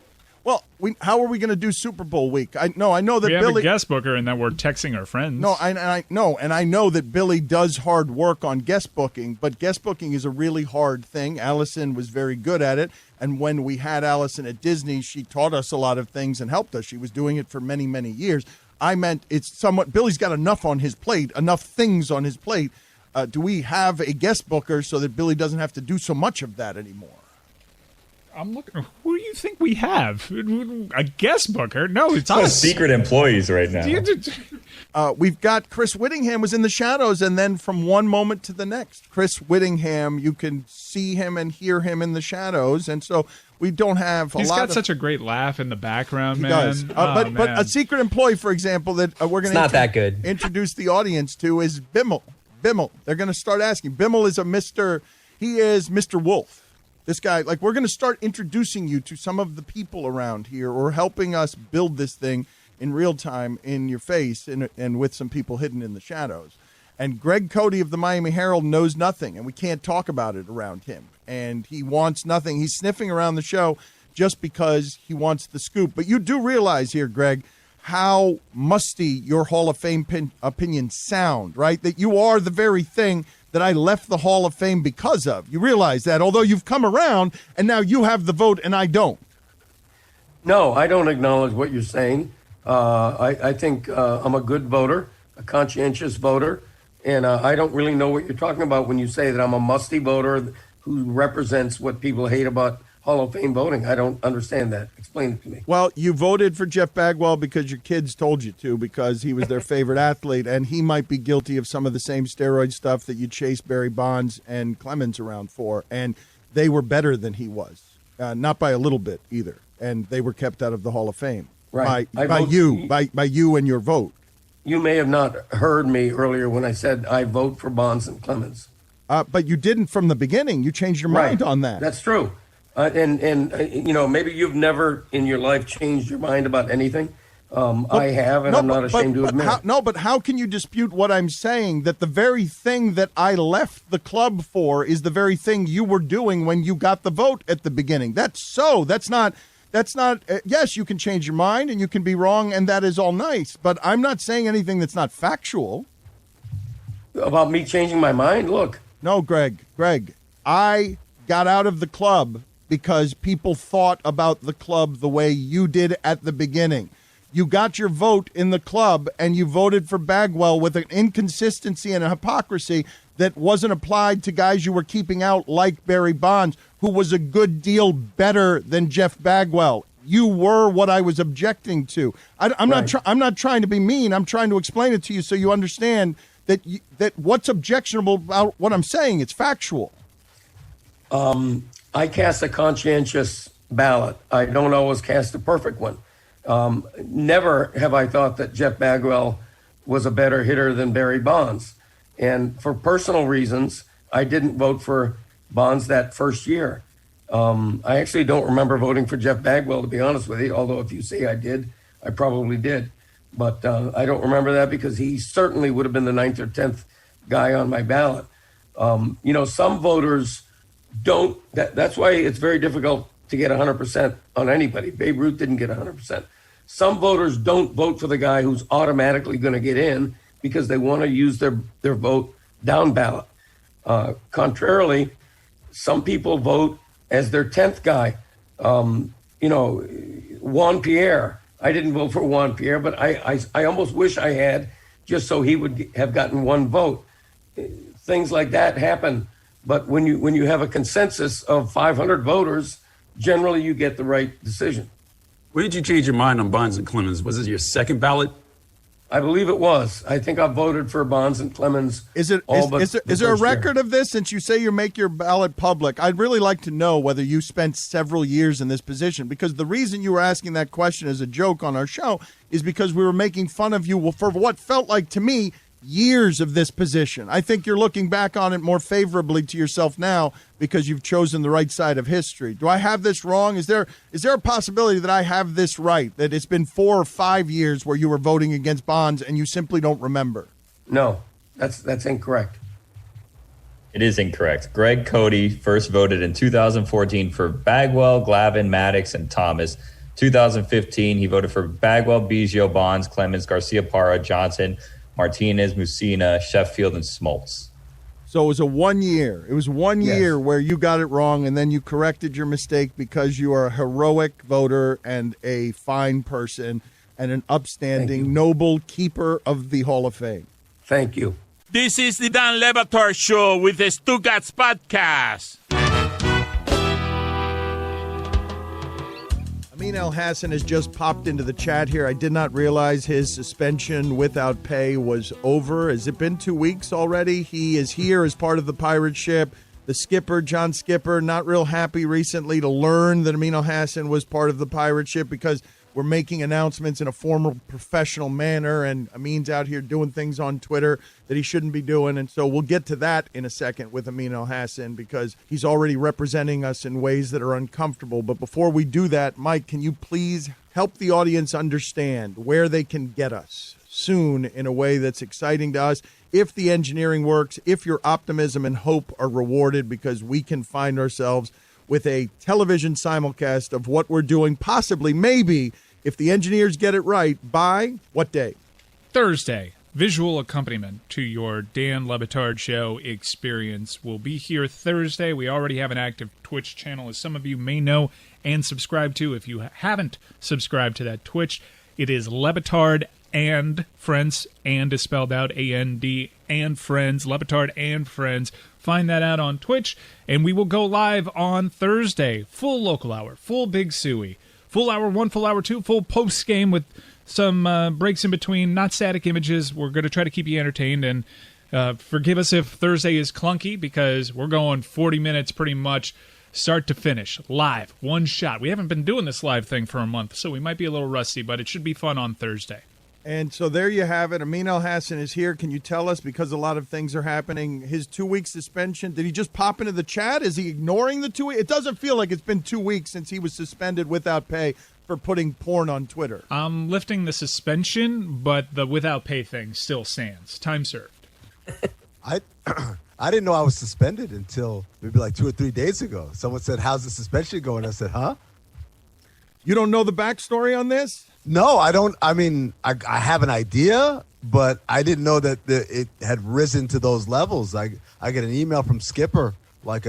Well, how are we going to do Super Bowl week? I know that we have Billy a guest booker and that we're texting our friends. No, I know that Billy does hard work on guest booking, but guest booking is a really hard thing. Allison was very good at it, and when we had Allison at Disney, she taught us a lot of things and helped us. She was doing it for many, many years. I meant it's somewhat. Billy's got enough on his plate, enough things on his plate. Do we have a guest booker so that Billy doesn't have to do so much of that anymore? I'm looking. Who do you think we have? A guest booker? No, it's us. us. Secret employees right now. We've got Chris Whittingham was in the shadows, and then from one moment to the next, Chris Whittingham, you can see him and hear him in the shadows, and so we don't have a lot. He's got such a great laugh in the background, man. Does. But a secret employee, for example, that we're going to introduce the audience to is Bimmel. Bimmel. They're going to start asking. Bimmel is he is Mr. Wolf. This guy, like, we're going to start introducing you to some of the people around here or helping us build this thing in real time in your face and with some people hidden in the shadows. And Greg Cote of the Miami Herald knows nothing, and we can't talk about it around him. And he wants nothing. He's sniffing around the show just because he wants the scoop. But you do realize here, Greg, how musty your Hall of Fame opinions sound, right? That you are the very thing that I left the Hall of Fame because of. You realize that, although you've come around and now you have the vote and I don't. No, I don't acknowledge what you're saying. I think I'm a good voter, a conscientious voter, and I don't really know what you're talking about when you say that I'm a musty voter who represents what people hate about Hall of Fame voting. I don't understand that. Explain it to me. Well, you voted for Jeff Bagwell because your kids told you to, because he was their favorite athlete, and he might be guilty of some of the same steroid stuff that you chased Barry Bonds and Clemens around for, and they were better than he was, not by a little bit either, and they were kept out of the Hall of Fame. Right. By you and your vote. You may have not heard me earlier when I said I vote for Bonds and Clemens. But you didn't from the beginning. You changed your mind on that. That's true. And you know, maybe you've never in your life changed your mind about anything. I have, and I'm not ashamed to admit. But how can you dispute what I'm saying, that the very thing that I left the club for is the very thing you were doing when you got the vote at the beginning? That's not, yes, you can change your mind and you can be wrong, and that is all nice, but I'm not saying anything that's not factual. About me changing my mind? Look. No, Greg, I got out of the club because people thought about the club the way you did at the beginning. You got your vote in the club and you voted for Bagwell with an inconsistency and a hypocrisy that wasn't applied to guys you were keeping out, like Barry Bonds, who was a good deal better than Jeff Bagwell. You were what I was objecting to. I'm not trying to be mean. I'm trying to explain it to you so you understand that what's objectionable about what I'm saying. It's factual. I cast a conscientious ballot. I don't always cast a perfect one. Never have I thought that Jeff Bagwell was a better hitter than Barry Bonds. And for personal reasons, I didn't vote for Bonds that first year. I actually don't remember voting for Jeff Bagwell, to be honest with you, although if you say I did, I probably did. But I don't remember that because he certainly would have been the 9th or 10th guy on my ballot. You know, some voters don't. That's why it's very difficult to get 100% on anybody. Babe Ruth didn't get 100%. Some voters don't vote for the guy who's automatically going to get in because they want to use their vote down ballot. Contrarily, some people vote as their 10th guy. You know, Juan Pierre. I didn't vote for Juan Pierre, but I almost wish I had, just so he would have gotten one vote. Things like that happen. But when you have a consensus of 500 voters, generally you get the right decision. When did you change your mind on Bonds and Clemens? Was it your second ballot? I believe it was. I think I voted for Bonds and Clemens. Is there a record of this? Since you say you make your ballot public, I'd really like to know whether you spent several years in this position, because the reason you were asking that question as a joke on our show is because we were making fun of you for what felt like to me years of this position. I think you're looking back on it more favorably to yourself now because you've chosen the right side of history. Do I have this wrong? Is there a possibility that I have this right, that it's been 4 or 5 years where you were voting against Bonds and you simply don't remember? No, that's incorrect. It is incorrect. Greg Cote first voted in 2014 for Bagwell, Glavine, Maddox, and Thomas. 2015, he voted for Bagwell, Biggio, Bonds, Clemens, Garcia-Parra, Johnson, Martinez, Mussina, Sheffield, and Smoltz. So it was a 1 year. It was one year where you got it wrong, and then you corrected your mistake because you are a heroic voter and a fine person and an upstanding, noble keeper of the Hall of Fame. Thank you. This is the Dan Le Batard Show with the Stugotz podcast. Amin El-Hassan has just popped into the chat here. I did not realize his suspension without pay was over. Has it been 2 weeks already? He is here as part of the pirate ship. The skipper, John Skipper, not real happy recently to learn that Amin El-Hassan was part of the pirate ship because we're making announcements in a formal, professional manner, and Amin's out here doing things on Twitter that he shouldn't be doing. And so we'll get to that in a second with Amin El-Hassan because he's already representing us in ways that are uncomfortable. But before we do that, Mike, can you please help the audience understand where they can get us soon in a way that's exciting to us? If the engineering works, if your optimism and hope are rewarded, because we can find ourselves with a television simulcast of what we're doing, possibly, maybe, if the engineers get it right, by what day? Thursday. Visual accompaniment to your Dan Le Batard Show experience will be here Thursday. We already have an active Twitch channel, as some of you may know and subscribe to. If you haven't subscribed to that Twitch, it is Le Batard and Friends, and is spelled out A-N-D, and Friends, Le Batard and Friends. Find that out on Twitch, and we will go live on Thursday. Full local hour, full Big Suey. Full hour 1, full hour 2, full post game with some breaks in between, not static images. We're going to try to keep you entertained, and forgive us if Thursday is clunky because we're going 40 minutes pretty much start to finish, live, one shot. We haven't been doing this live thing for a month, so we might be a little rusty, but it should be fun on Thursday. And so there you have it. Amin El-Hassan is here. Can you tell us, because a lot of things are happening, his 2-week suspension, did he just pop into the chat? Is he ignoring the 2 weeks? It doesn't feel like it's been 2 weeks since he was suspended without pay for putting porn on Twitter. I'm lifting the suspension, but the without pay thing still stands. Time served. I didn't know I was suspended until maybe like 2 or 3 days ago. Someone said, "How's the suspension going?" I said, "Huh?" You don't know the backstory on this? No, I don't. I mean, I have an idea, but I didn't know that it had risen to those levels. I get an email from Skipper, like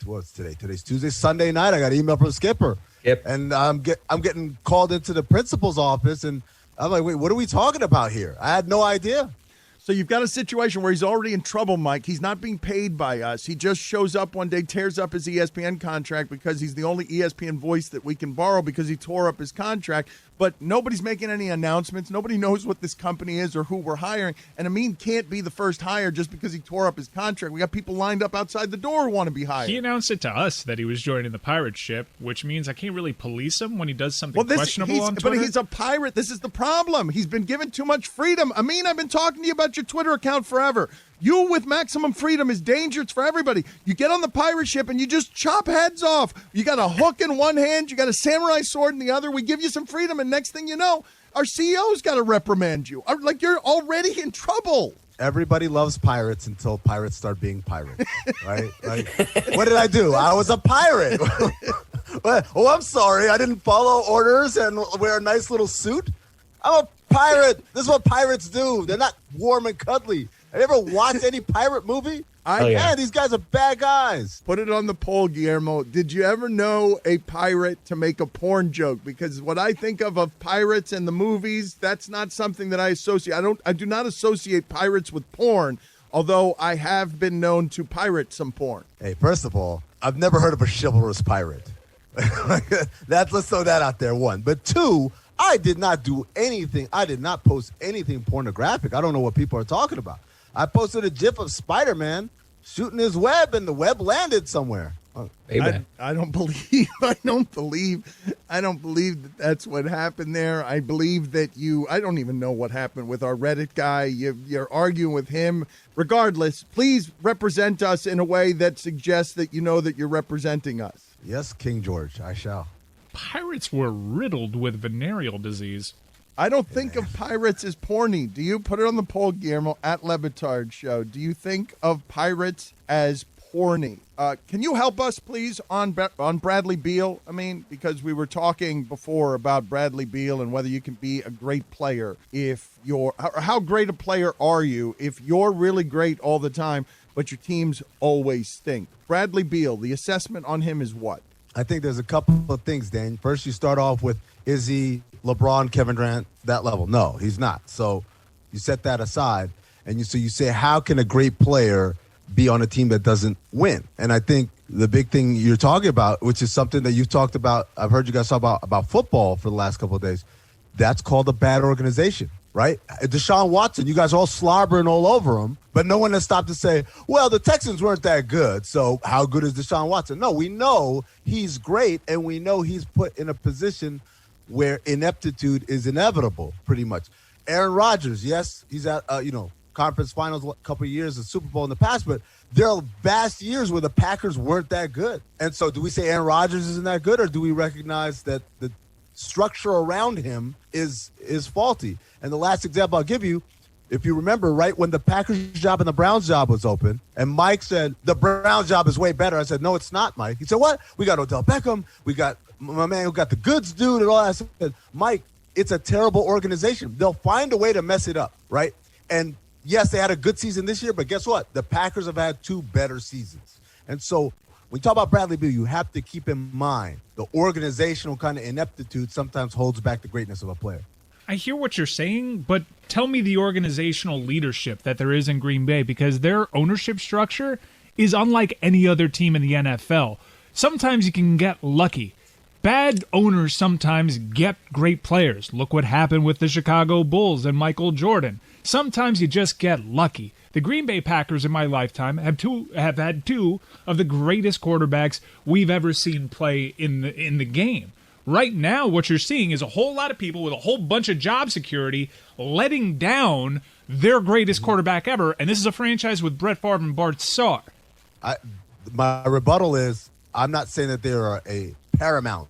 what's today? Today's Tuesday, Sunday night. I got an email from Skipper, and I'm getting called into the principal's office, and I'm like, wait, what are we talking about here? I had no idea. So you've got a situation where he's already in trouble, Mike. He's not being paid by us. He just shows up one day, tears up his ESPN contract because he's the only ESPN voice that we can borrow because he tore up his contract. But nobody's making any announcements. Nobody knows what this company is or who we're hiring. And Amin can't be the first hire just because he tore up his contract. We got people lined up outside the door who want to be hired. He announced it to us that he was joining the pirate ship, which means I can't really police him when he does something questionable on Twitter. But he's a pirate. This is the problem. He's been given too much freedom. Amin, I've been talking to you about your Twitter account forever. You with maximum freedom is dangerous for everybody. You get on the pirate ship and you just chop heads off. You got a hook in one hand, you got a samurai sword in the other. We give you some freedom, and next thing you know, our CEO's got to reprimand you. Like, you're already in trouble. Everybody loves pirates until pirates start being pirates, right? Like, what did I do? I was a pirate. Oh, I'm sorry. I didn't follow orders and wear a nice little suit. I'm a pirate. This is what pirates do. They're not warm and cuddly. Have you ever watched any pirate movie? Man, these guys are bad guys. Put it on the poll, Guillermo. Did you ever know a pirate to make a porn joke? Because what I think of pirates and the movies, that's not something that I associate. I do not associate pirates with porn, although I have been known to pirate some porn. Hey, first of all, I've never heard of a chivalrous pirate. Let's throw that out there, one. But two, I did not do anything. I did not post anything pornographic. I don't know what people are talking about. I posted a GIF of Spider-Man shooting his web, and the web landed somewhere. I don't believe that that's what happened there. I believe that I don't even know what happened with our Reddit guy. You're arguing with him. Regardless, please represent us in a way that suggests that you know that you're representing us. Yes, King George, I shall. Pirates were riddled with venereal disease. I don't think of pirates as porny. Do you? Put it on the poll, Guillermo, at Le Batard Show. Do you think of pirates as porny? Can you help us, please, on Bradley Beal? I mean, because we were talking before about Bradley Beal and whether you can be a great player if you're – how great a player are you if you're really great all the time but your teams always stink? Bradley Beal, the assessment on him is what? I think there's a couple of things, Dan. First, you start off with, is he LeBron, Kevin Durant, that level? No, he's not. So you set that aside, and you say, how can a great player be on a team that doesn't win. And I think the big thing you're talking about, which is something that you've talked about, I've heard you guys talk about football for the last couple of days, that's called a bad organization, right? Deshaun Watson, you guys are all slobbering all over him, but no one has stopped to say, well, the Texans weren't that good, so how good is Deshaun Watson? No, we know he's great, and we know he's put in a position where ineptitude is inevitable, pretty much. Aaron Rodgers, yes, he's at, conference finals a couple of years, a Super Bowl in the past, but there are vast years where the Packers weren't that good. And so do we say Aaron Rodgers isn't that good, or do we recognize that the structure around him is faulty? And the last example I'll give you, if you remember, right when the Packers job and the Browns job was open, and Mike said, the Browns job is way better. I said, no, it's not, Mike. He said, what? We got Odell Beckham. We got my man who got the goods dude and all that. I said, Mike, it's a terrible organization. They'll find a way to mess it up, right? And yes, they had a good season this year, but guess what? The Packers have had 2 better seasons. And so when you talk about Bradley Beal, you have to keep in mind the organizational kind of ineptitude sometimes holds back the greatness of a player. I hear what you're saying, but tell me the organizational leadership that there is in Green Bay, because their ownership structure is unlike any other team in the NFL. Sometimes you can get lucky. Bad owners sometimes get great players. Look what happened with the Chicago Bulls and Michael Jordan. Sometimes you just get lucky. The Green Bay Packers in my lifetime have had 2 of the greatest quarterbacks we've ever seen play in the game. Right now, what you're seeing is a whole lot of people with a whole bunch of job security letting down their greatest quarterback ever, and this is a franchise with Brett Favre and Bart Starr. My rebuttal is, I'm not saying that they are a paramount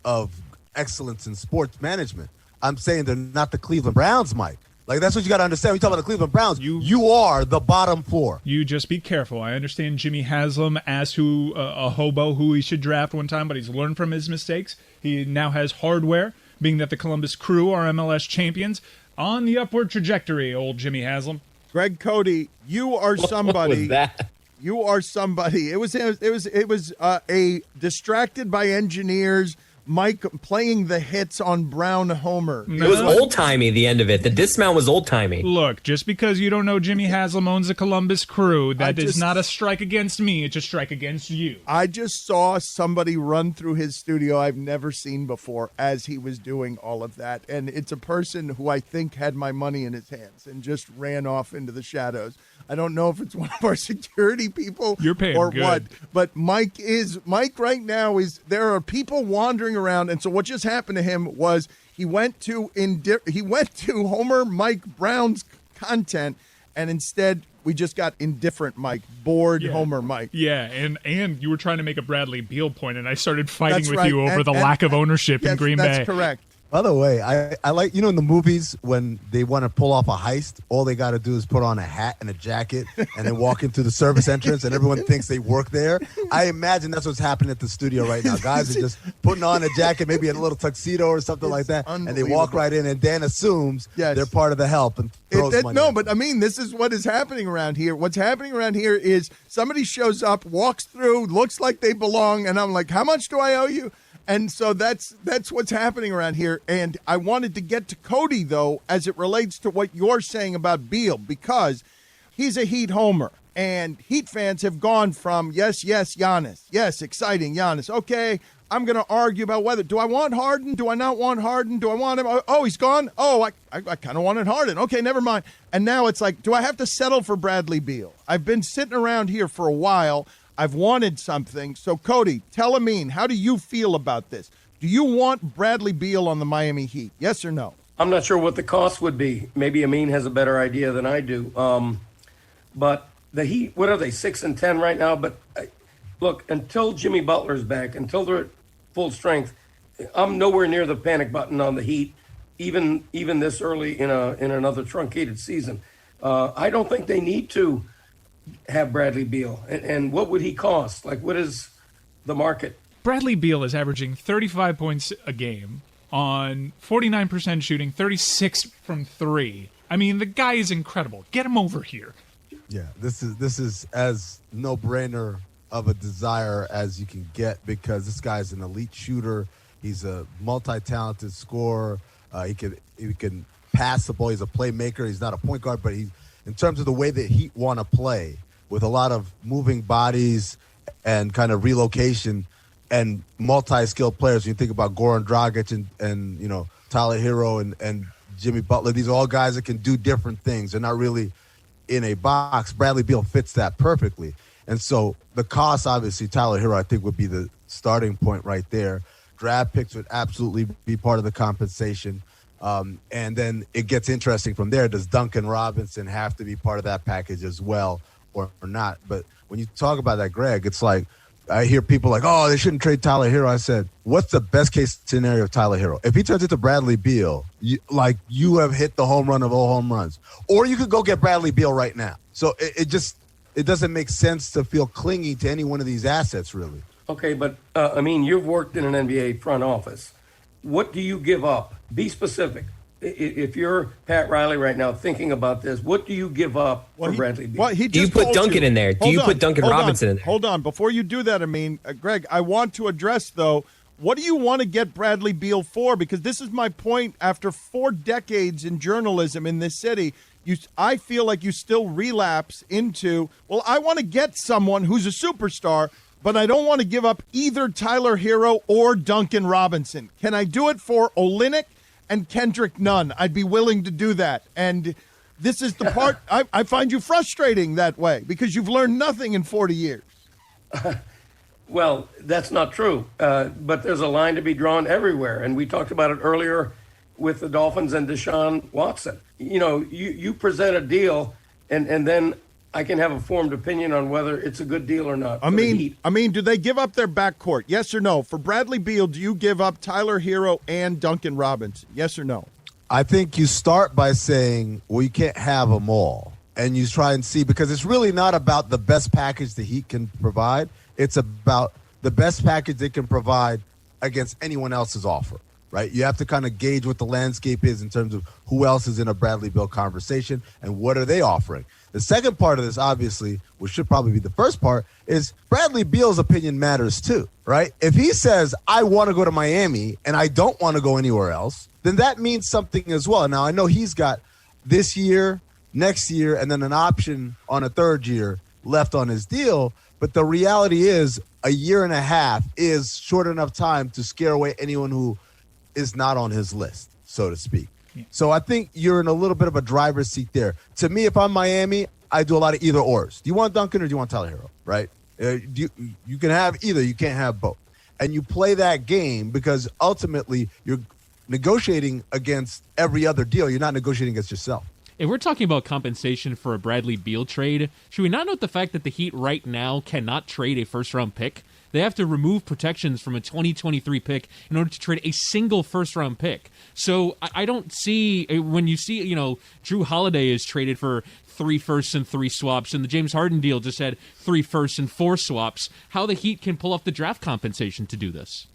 of excellence in sports management. I'm saying they're not the Cleveland Browns, Mike. Like, that's what you got to understand. When you talk about the Cleveland Browns, you are the bottom 4. You just be careful. I understand Jimmy Haslam asked a hobo who he should draft one time, but he's learned from his mistakes. He now has hardware, being that the Columbus Crew are MLS champions. On the upward trajectory, old Jimmy Haslam. Greg Cote, you are somebody. What was that? You are somebody. It was a distracted by engineers, Mike playing the hits on Brown Homer. It was old-timey, the end of it. The dismount was old-timey. Look, just because you don't know Jimmy Haslam owns the Columbus Crew, that is not a strike against me. It's a strike against you. I just saw somebody run through his studio I've never seen before as he was doing all of that. And it's a person who I think had my money in his hands and just ran off into the shadows. I don't know if it's one of our security people You're paying or good. what, but Mike right now is, there are people wandering around, and so what just happened to him was he went to Homer Mike Brown's content, and instead we just got indifferent Mike, bored Homer Mike. Yeah, and you were trying to make a Bradley Beal point, and I started fighting with you over the lack of ownership in Green Bay. That's correct. By the way, I like, in the movies when they want to pull off a heist, all they got to do is put on a hat and a jacket and then walk into the service entrance and everyone thinks they work there. I imagine that's what's happening at the studio right now. Guys are just putting on a jacket, maybe a little tuxedo or something like that, and they walk right in, and Dan assumes they're part of the help and throws money. No, but I mean, this is what is happening around here. What's happening around here is somebody shows up, walks through, looks like they belong, and I'm like, how much do I owe you? And so that's what's happening around here. And I wanted to get to Cody, though, as it relates to what you're saying about Beal, because he's a Heat homer. And Heat fans have gone from, yes, Giannis. Yes, exciting, Giannis. Okay, I'm going to argue about whether, do I want Harden? Do I not want Harden? Do I want him? Oh, he's gone? Oh, I kind of wanted Harden. Okay, never mind. And now it's like, do I have to settle for Bradley Beal? I've been sitting around here for a while. I've wanted something. So, Cody, tell Amin, how do you feel about this? Do you want Bradley Beal on the Miami Heat? Yes or no? I'm not sure what the cost would be. Maybe Amin has a better idea than I do. But the Heat, what are they, 6-10 right now? But look, until Jimmy Butler's back, until they're at full strength, I'm nowhere near the panic button on the Heat, even this early in another truncated season. I don't think they need to have Bradley Beal. And what would he cost? Like, what is the market? Bradley Beal is averaging 35 points a game on 49% shooting, 36 from 3. I mean, the guy is incredible. Get him over here. Yeah, this is as no-brainer of a desire as you can get, because this guy's an elite shooter. He's a multi-talented scorer. He can pass the ball. He's a playmaker. He's not a point guard, but in terms of the way that Heat want to play, with a lot of moving bodies and kind of relocation and multi-skilled players. When you think about Goran Dragic and you know, Tyler Hero and Jimmy Butler, these are all guys that can do different things. They're not really in a box. Bradley Beal fits that perfectly. And so the cost, obviously, Tyler Hero, I think, would be the starting point right there. Draft picks would absolutely be part of the compensation. And then it gets interesting from there. Does Duncan Robinson have to be part of that package as well or not? But when you talk about that, Greg, it's like I hear people like, oh, they shouldn't trade Tyler Hero. I said, what's the best case scenario of Tyler Hero? If he turns into Bradley Beal, you have hit the home run of all home runs. Or you could go get Bradley Beal right now. So it doesn't make sense to feel clingy to any one of these assets, really. Okay, but I mean, you've worked in an NBA front office. What do you give up? Be specific. If you're Pat Riley right now thinking about this, what do you give up for Bradley Beal? Do you put Duncan in there? Do you put Duncan Robinson in there? Hold on. Before you do that, Greg, I want to address, though, what do you want to get Bradley Beal for? Because this is my point. After 4 decades in journalism in this city, I feel like you still relapse into, well, I want to get someone who's a superstar, but I don't want to give up either Tyler Hero or Duncan Robinson. Can I do it for Olynyk and Kendrick Nunn? I'd be willing to do that. And this is the part I find you frustrating that way because you've learned nothing in 40 years. Well, that's not true. But there's a line to be drawn everywhere. And we talked about it earlier with the Dolphins and Deshaun Watson. You know, you present a deal and then I can have a formed opinion on whether it's a good deal or not. I mean, do they give up their backcourt? Yes or no? For Bradley Beal, do you give up Tyler Hero and Duncan Robinson? Yes or no? I think you start by saying, well, you can't have them all. And you try and see, because it's really not about the best package the Heat can provide. It's about the best package they can provide against anyone else's offer, right? You have to kind of gauge what the landscape is in terms of who else is in a Bradley Beal conversation and what are they offering. The second part of this, obviously, which should probably be the first part, is Bradley Beal's opinion matters too, right? If he says, I want to go to Miami and I don't want to go anywhere else, then that means something as well. Now, I know he's got this year, next year, and then an option on a third year left on his deal. But the reality is a year and a half is short enough time to scare away anyone who is not on his list, so to speak. So I think you're in a little bit of a driver's seat there. To me, if I'm Miami, I do a lot of either ors. Do you want Duncan or do you want Tyler Hero, right? You can have either. You can't have both. And you play that game because ultimately you're negotiating against every other deal. You're not negotiating against yourself. If we're talking about compensation for a Bradley Beal trade, should we not note the fact that the Heat right now cannot trade a first-round pick? They have to remove protections from a 2023 pick in order to trade a single first-round pick. So I don't see, when you see, you know, Drew Holiday is traded for 3 firsts and 3 swaps, and the James Harden deal just had 3 firsts and 4 swaps, how the Heat can pull off the draft compensation to do this.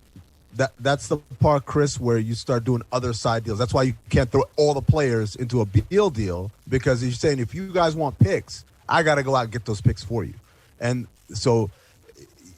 That's the part, Chris, where you start doing other side deals. That's why you can't throw all the players into a Beal deal, because you're saying, if you guys want picks, I got to go out and get those picks for you. And so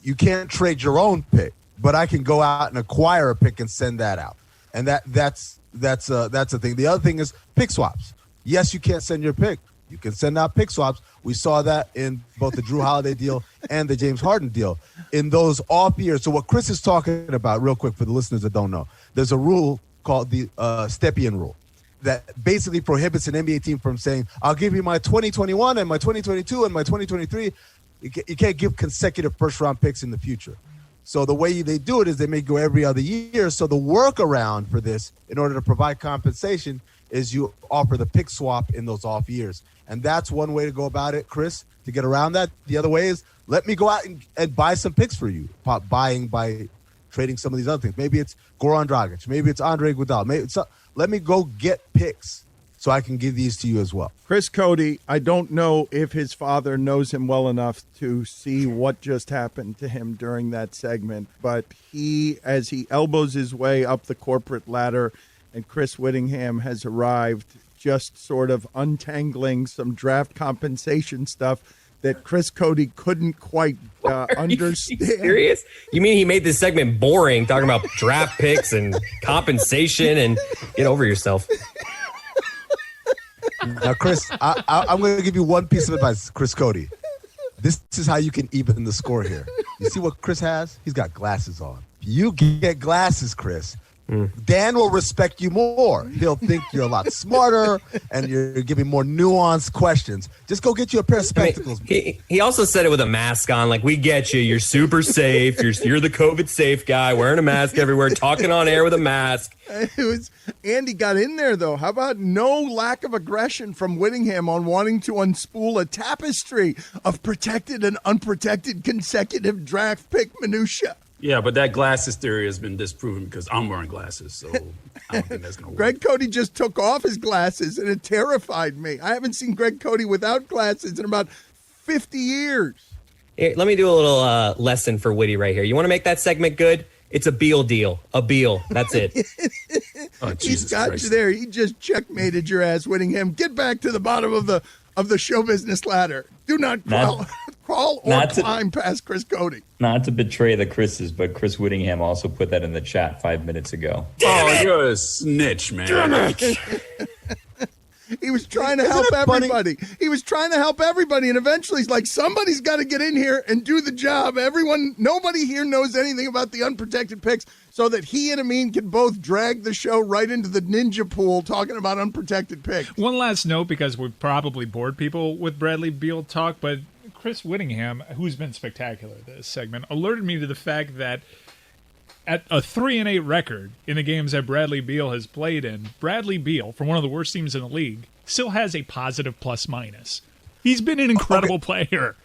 you can't trade your own pick, but I can go out and acquire a pick and send that out. And that's the thing. The other thing is pick swaps. Yes, you can't send your pick. You can send out pick swaps. We saw that in both the Drew Holiday deal and the James Harden deal in those off years. So what Chris is talking about, real quick for the listeners that don't know, there's a rule called the Stepien rule that basically prohibits an NBA team from saying, I'll give you my 2021 and my 2022 and my 2023. You can't give consecutive first-round picks in the future. So the way they do it is they may go every other year. So the workaround for this, in order to provide compensation, is you offer the pick swap in those off years. And that's one way to go about it, Chris, to get around that. The other way is let me go out and buy some picks for you, buying by trading some of these other things. Maybe it's Goran Dragic. Maybe it's Andre Iguodala. Let me go get picks so I can give these to you as well. Chris Cote, I don't know if his father knows him well enough to see what just happened to him during that segment, but he, as he elbows his way up the corporate ladder, and Chris Whittingham has arrived, just sort of untangling some draft compensation stuff that Chris Cote couldn't quite understand. Are you serious? You mean he made this segment boring, talking about draft picks and compensation? And get over yourself. Now, Chris, I'm going to give you one piece of advice, Chris Cote. This is how you can even the score here. You see what Chris has? He's got glasses on. You get glasses, Chris. Dan will respect you more. He'll think you're a lot smarter and you're giving more nuanced questions. Just go get you a pair of spectacles. He also said it with a mask on. Like, we get you. You're super safe. You're the COVID safe guy, wearing a mask everywhere, talking on air with a mask. Andy got in there, though. How about no lack of aggression from Whittingham on wanting to unspool a tapestry of protected and unprotected consecutive draft pick minutia? Yeah, but that glasses theory has been disproven because I'm wearing glasses, so I don't think that's going to work. Greg Cote just took off his glasses, and it terrified me. I haven't seen Greg Cote without glasses in about 50 years. Here, let me do a little lesson for Whitty right here. You want to make that segment good? It's a Beal deal. A Beal. That's it. He's got you there. He just checkmated your ass, Whittingham. Get back to the bottom of the show business ladder. Do not crawl or climb past Chris Cote. Not to betray the Chris's, but Chris Whittingham also put that in the chat 5 minutes ago. You're a snitch, man. He was trying to help everybody. He was trying to help everybody, and eventually he's like, somebody's got to get in here and do the job. Nobody here knows anything about the unprotected picks, so that he and Amin can both drag the show right into the ninja pool talking about unprotected picks. One last note, because we've probably bored people with Bradley Beal talk, but Chris Whittingham, who's been spectacular this segment, alerted me to the fact that at a 3-8 record in the games that Bradley Beal has played in, Bradley Beal, for one of the worst teams in the league, still has a positive plus-minus. He's been an incredible player.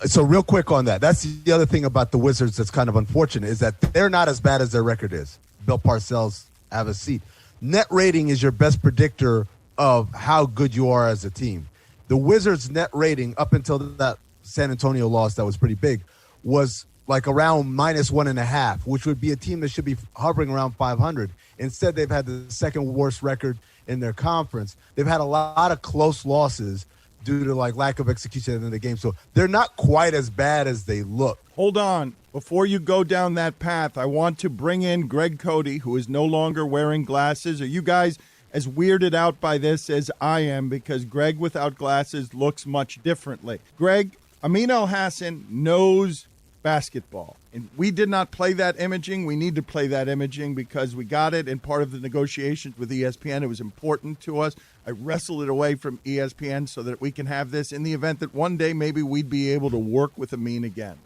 So real quick on that. That's the other thing about the Wizards that's kind of unfortunate is that they're not as bad as their record is. Bill Parcells, have a seat. Net rating is your best predictor of how good you are as a team. The Wizards' net rating up until that San Antonio loss that was pretty big was like around -1.5, which would be a team that should be hovering around 500. Instead, they've had the second worst record in their conference. They've had a lot of close losses due to like lack of execution in the game. So they're not quite as bad as they look. Hold on. Before you go down that path, I want to bring in Greg Cote, who is no longer wearing glasses. Are you guys as weirded out by this as I am? Because Greg without glasses looks much differently. Greg, Amin El-Hassan knows basketball. And we did not play that imaging. We need to play that imaging because we got it in part of the negotiations with ESPN. It was important to us. I wrestled it away from ESPN so that we can have this in the event that one day maybe we'd be able to work with Amin again.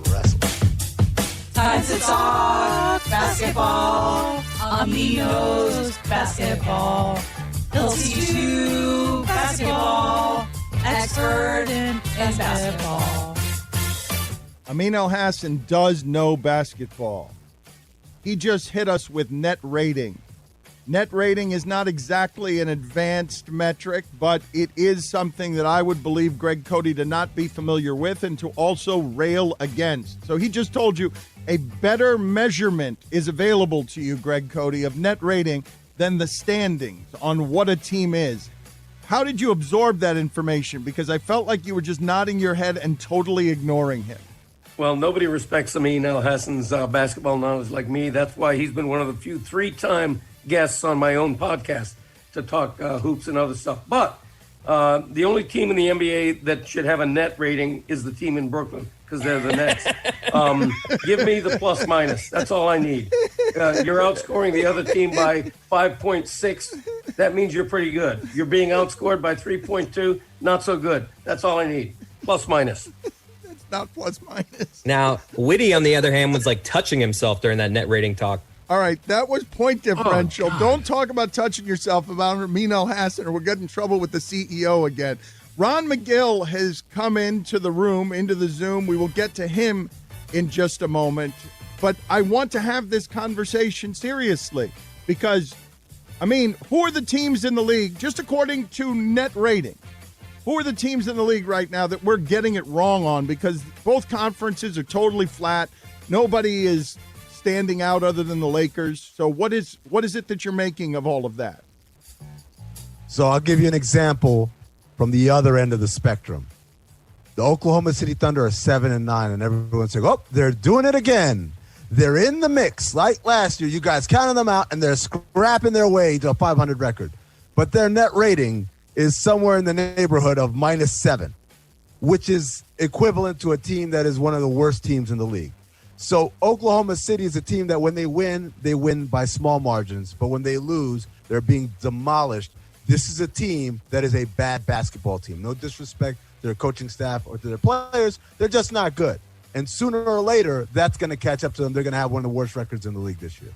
Wrestle. Time to talk basketball. Amin knows basketball. He'll teach you basketball. Expert in basketball. Amin El-Hassan does know basketball. He just hit us with net rating. Net rating is not exactly an advanced metric, but it is something that I would believe Greg Cote to not be familiar with and to also rail against. So he just told you a better measurement is available to you, Greg Cote, of net rating than the standings on what a team is. How did you absorb that information? Because I felt like you were just nodding your head and totally ignoring him. Well, nobody respects Amin El-Hassan's basketball knowledge like me. That's why he's been one of the few 3-time guests on my own podcast to talk hoops and other stuff. But the only team in the NBA that should have a net rating is the team in Brooklyn because they're the Nets. Give me the plus minus. That's all I need. You're outscoring the other team by 5.6. That means you're pretty good. You're being outscored by 3.2. Not so good. That's all I need. Plus minus. Not plus minus. Now, Whitty, on the other hand, was like touching himself during that net rating talk. All right, that was point differential. Don't talk about touching yourself about Amin El-Hassan or we'll get in trouble with the CEO again. Ron Magill has come into the room, into the Zoom. We will get to him in just a moment. But I want to have this conversation seriously because, I mean, who are the teams in the league, just according to net rating? Who are the teams in the league right now that we're getting it wrong on? Because both conferences are totally flat. Nobody is standing out other than the Lakers. So what is it that you're making of all of that? So I'll give you an example from the other end of the spectrum. The Oklahoma City Thunder are 7-9, and everyone's saying, oh, they're doing it again. They're in the mix. Like last year, you guys counted them out, and they're scrapping their way to a 500 record. But their net rating is somewhere in the neighborhood of -7, which is equivalent to a team that is one of the worst teams in the league. So Oklahoma City is a team that when they win by small margins, but when they lose, they're being demolished. This is a team that is a bad basketball team. No disrespect to their coaching staff or to their players. They're just not good. And sooner or later, that's going to catch up to them. They're going to have one of the worst records in the league this year.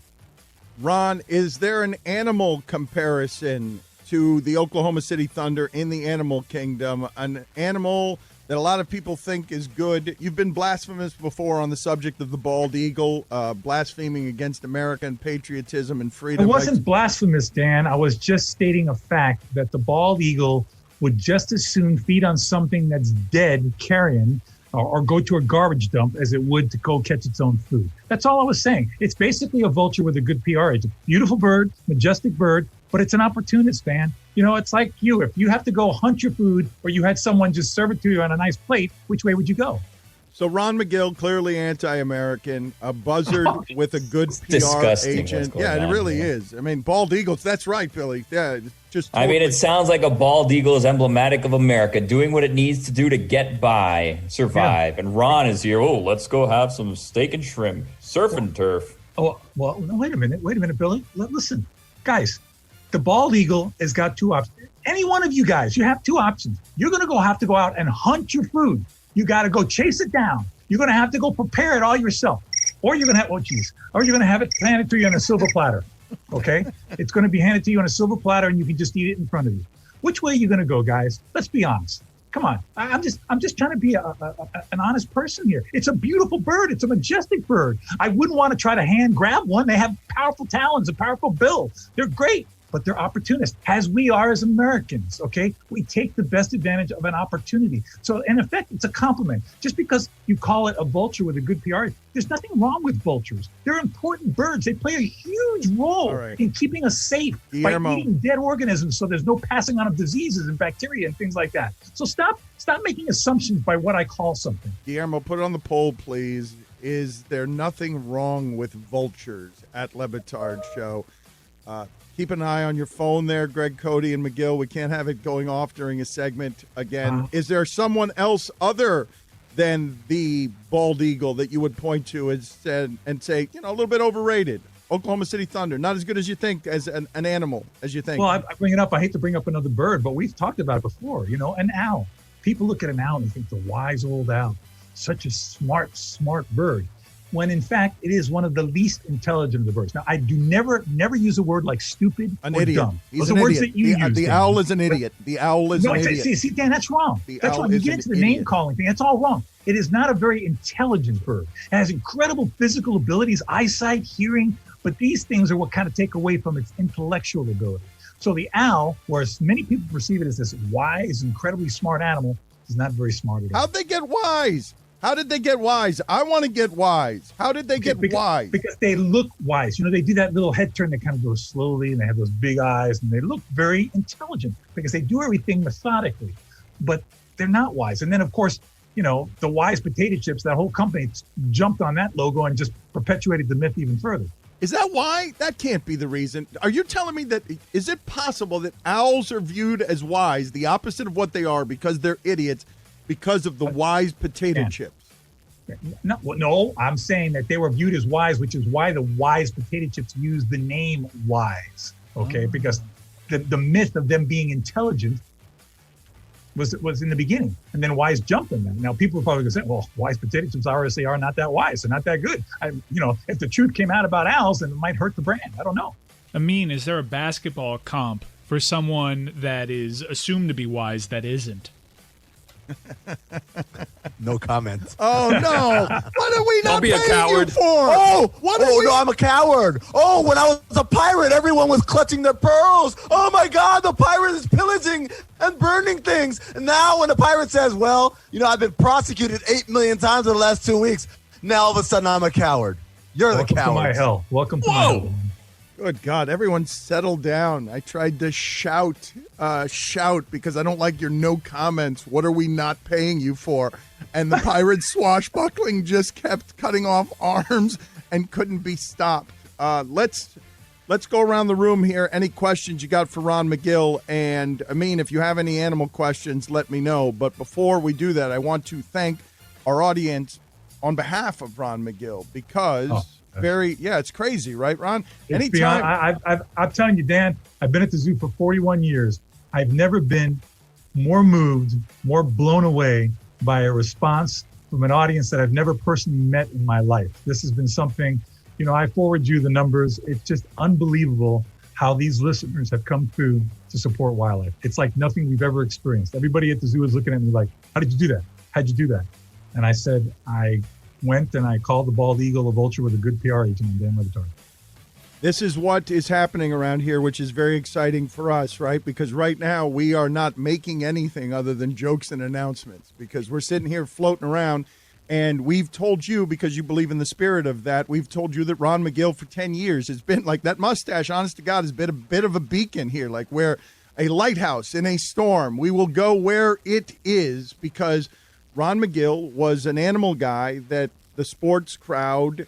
Ron, is there an animal comparison to the Oklahoma City Thunder in the animal kingdom? An animal that a lot of people think is good. You've been blasphemous before on the subject of the bald eagle, blaspheming against American patriotism and freedom. It wasn't blasphemous, Dan. I was just stating a fact that the bald eagle would just as soon feed on something that's dead, carrion, or go to a garbage dump as it would to go catch its own food. That's all I was saying. It's basically a vulture with a good PR agent. Beautiful bird, majestic bird, but it's an opportunist, man. You know, it's like you. If you have to go hunt your food or you had someone just serve it to you on a nice plate, which way would you go? So Ron Magill, clearly anti-American, a buzzard with a good PR agent. Yeah, it really is. I mean, bald eagles, that's right, Billy. Yeah, just totally. I mean, it sounds like a bald eagle is emblematic of America, doing what it needs to do to get by, survive. Yeah. And Ron is here, let's go have some steak and shrimp, surf and turf. Oh, well, no, wait a minute, Billy. Listen, guys, the bald eagle has got two options. Any one of you guys, you have two options. You're going to have to go out and hunt your food. You got to go chase it down. You're going to have to go prepare it all yourself. Or you're going to have, or you're going to have it handed to you on a silver platter. Okay? It's going to be handed to you on a silver platter and you can just eat it in front of you. Which way are you going to go, guys? Let's be honest. Come on. I'm just trying to be an honest person here. It's a beautiful bird. It's a majestic bird. I wouldn't want to try to hand grab one. They have powerful talons, a powerful bill. They're great. But they're opportunists, as we are as Americans, okay? We take the best advantage of an opportunity. So, in effect, it's a compliment. Just because you call it a vulture with a good PR, there's nothing wrong with vultures. They're important birds. They play a huge role in keeping us safe by eating dead organisms so there's no passing on of diseases and bacteria and things like that. So stop making assumptions by what I call something. Guillermo, put it on the poll, please. Is there nothing wrong with vultures at Le Batard Show? Keep an eye on your phone there, Greg Cote and Magill. We can't have it going off during a segment again. Is there someone else other than the bald eagle that you would point to and say, a little bit overrated? Oklahoma City Thunder, not as good as you think, as an animal as you think. Well, I bring it up. I hate to bring up another bird, but we've talked about it before. An owl. People look at an owl and they think the wise old owl, such a smart bird. When in fact it is one of the least intelligent of the birds. Now, I do never use a word like stupid or idiot. Dumb. Those are words that you use. The owl is an idiot. The owl is an idiot. See, Dan, that's wrong. That's wrong. You get into the name calling thing. That's all wrong. It is not a very intelligent bird. It has incredible physical abilities, eyesight, hearing, but these things are what kind of take away from its intellectual ability. So the owl, whereas many people perceive it as this wise, incredibly smart animal, is not very smart at all. How'd they get wise? How did they get wise? I want to get wise. How did they get wise? Because they look wise. They do that little head turn that kind of goes slowly, and they have those big eyes, and they look very intelligent because they do everything methodically, but they're not wise. And then, of course, the Wise potato chips, that whole company jumped on that logo and just perpetuated the myth even further. Is that why? That can't be the reason. Are you telling me that, is it possible that owls are viewed as wise, the opposite of what they are, because they're idiots, because of the Wise potato chips? No, I'm saying that they were viewed as wise, which is why the Wise potato chips use the name Wise, okay? Because the myth of them being intelligent was in the beginning, and then Wise jumped in them. Now, people are probably going to say, well, Wise potato chips are not that wise. They're not that good. If the truth came out about owls, then it might hurt the brand. I don't know. Amin, is there a basketball comp for someone that is assumed to be wise that isn't? No comment. Oh, no. What are we not be a coward. You for? No, I'm a coward. Oh, when I was a pirate, everyone was clutching their pearls. Oh, my God, the pirate is pillaging and burning things. And now when the pirate says, well, I've been prosecuted 8 million times in the last 2 weeks, now all of a sudden I'm a coward. You're the coward. Welcome to my hell. Welcome to my hell. Good God, everyone settle down. I tried to shout because I don't like your no comments. What are we not paying you for? And the pirate swashbuckling just kept cutting off arms and couldn't be stopped. Let's let's go around the room here. Any questions you got for Ron Magill? And Amin, if you have any animal questions, let me know. But before we do that, I want to thank our audience on behalf of Ron Magill because it's crazy, right, Ron? Anytime. I'm telling you, Dan, I've been at the zoo for 41 years. I've never been more moved, more blown away by a response from an audience that I've never personally met in my life. This has been something, I forward you the numbers. It's just unbelievable how these listeners have come through to support wildlife. It's like nothing we've ever experienced. Everybody at the zoo is looking at me like, how did you do that? How'd you do that? And I said, I went and I called the bald eagle a vulture with a good PR agent and Dan Batard. This is what is happening around here, which is very exciting for us, right? Because right now we are not making anything other than jokes and announcements because we're sitting here floating around, and we've told you, because you believe in the spirit of that, we've told you that Ron Magill for 10 years has been like that mustache, honest to God, has been a bit of a beacon here, like where a lighthouse in a storm. We will go where it is because Ron Magill was an animal guy that the sports crowd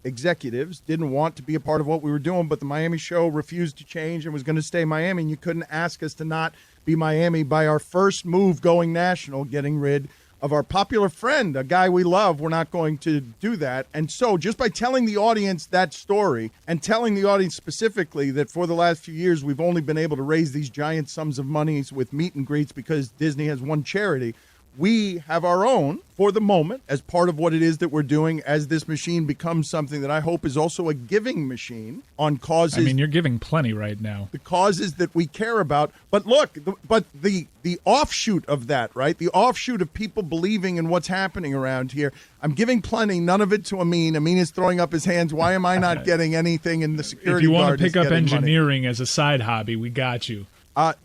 executives didn't want to be a part of what we were doing, but the Miami show refused to change and was going to stay Miami, and you couldn't ask us to not be Miami by our first move going national, getting rid of our popular friend, a guy we love. We're not going to do that. And so just by telling the audience that story and telling the audience specifically that for the last few years we've only been able to raise these giant sums of money with meet and greets because Disney has one charity, we have our own for the moment as part of what it is that we're doing as this machine becomes something that I hope is also a giving machine on causes. I mean, you're giving plenty right now. The causes that we care about. But look, the offshoot of that, right? The offshoot of people believing in what's happening around here. I'm giving plenty, none of it to Amin. Amin is throwing up his hands. Why am I not getting anything in the security guard? If you want to pick up engineering as a side hobby, we got you.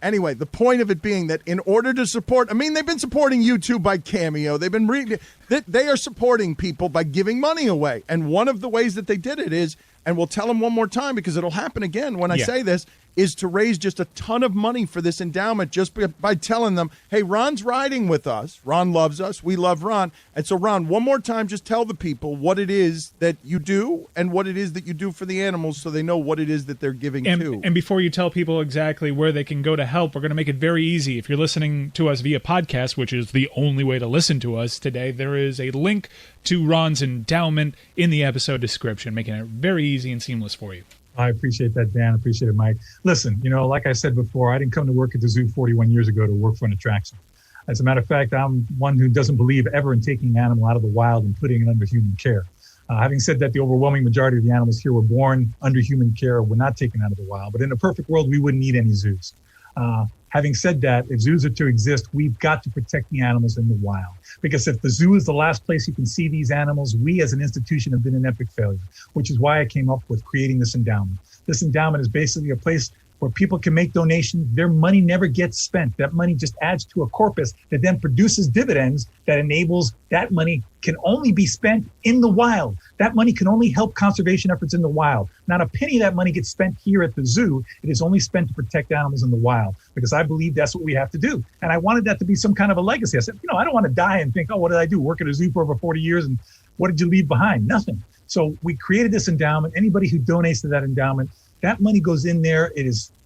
Anyway, the point of it being that in order to support, they've been supporting you too by Cameo. They've been they are supporting people by giving money away. And one of the ways that they did it is, and we'll tell them one more time because it'll happen again when I say this, is to raise just a ton of money for this endowment just by telling them, hey, Ron's riding with us. Ron loves us. We love Ron. And so, Ron, one more time, just tell the people what it is that you do and what it is that you do for the animals so they know what it is that they're giving to. And before you tell people exactly where they can go to help, we're going to make it very easy. If you're listening to us via podcast, which is the only way to listen to us today, there is a link to Ron's endowment in the episode description, making it very easy and seamless for you. I appreciate that, Dan. I appreciate it, Mike. Listen, like I said before, I didn't come to work at the zoo 41 years ago to work for an attraction. As a matter of fact, I'm one who doesn't believe ever in taking an animal out of the wild and putting it under human care. Having said that, the overwhelming majority of the animals here were born under human care, were not taken out of the wild. But in a perfect world, we wouldn't need any zoos. Having said that, if zoos are to exist, we've got to protect the animals in the wild. Because if the zoo is the last place you can see these animals, we as an institution have been an epic failure, which is why I came up with creating this endowment. This endowment is basically a place where people can make donations. Their money never gets spent. That money just adds to a corpus that then produces dividends that enables that money can only be spent in the wild. That money can only help conservation efforts in the wild. Not a penny of that money gets spent here at the zoo. It is only spent to protect animals in the wild because I believe that's what we have to do. And I wanted that to be some kind of a legacy. I said, I don't want to die and think, what did I do? Work at a zoo for over 40 years and what did you leave behind? Nothing. So we created this endowment. Anybody who donates to that endowment, that money goes in there.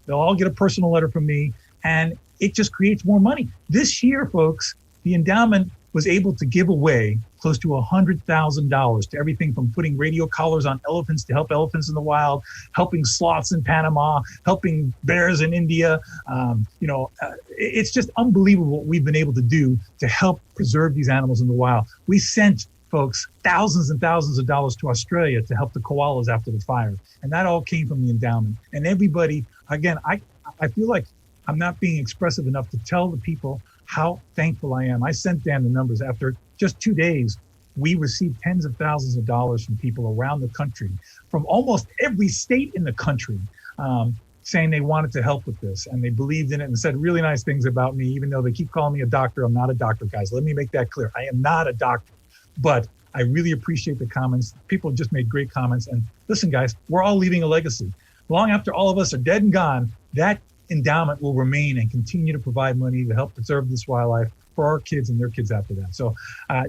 They'll all get a personal letter from me, and it just creates more money. This year, folks, the endowment was able to give away close to $100,000 to everything from putting radio collars on elephants to help elephants in the wild, helping sloths in Panama, helping bears in India. It's just unbelievable what we've been able to do to help preserve these animals in the wild. We sent folks thousands and thousands of dollars to Australia to help the koalas after the fire. And that all came from the endowment. And everybody, again, I feel like I'm not being expressive enough to tell the people how thankful I am. I sent Dan the numbers. After just 2 days, we received tens of thousands of dollars from people around the country, from almost every state in the country, saying they wanted to help with this. And they believed in it and said really nice things about me, even though they keep calling me a doctor. I'm not a doctor, guys. Let me make that clear. I am not a doctor. But I really appreciate the comments. People just made great comments. And listen, guys, we're all leaving a legacy. Long after all of us are dead and gone, that endowment will remain and continue to provide money to help preserve this wildlife for our kids and their kids after that. So, I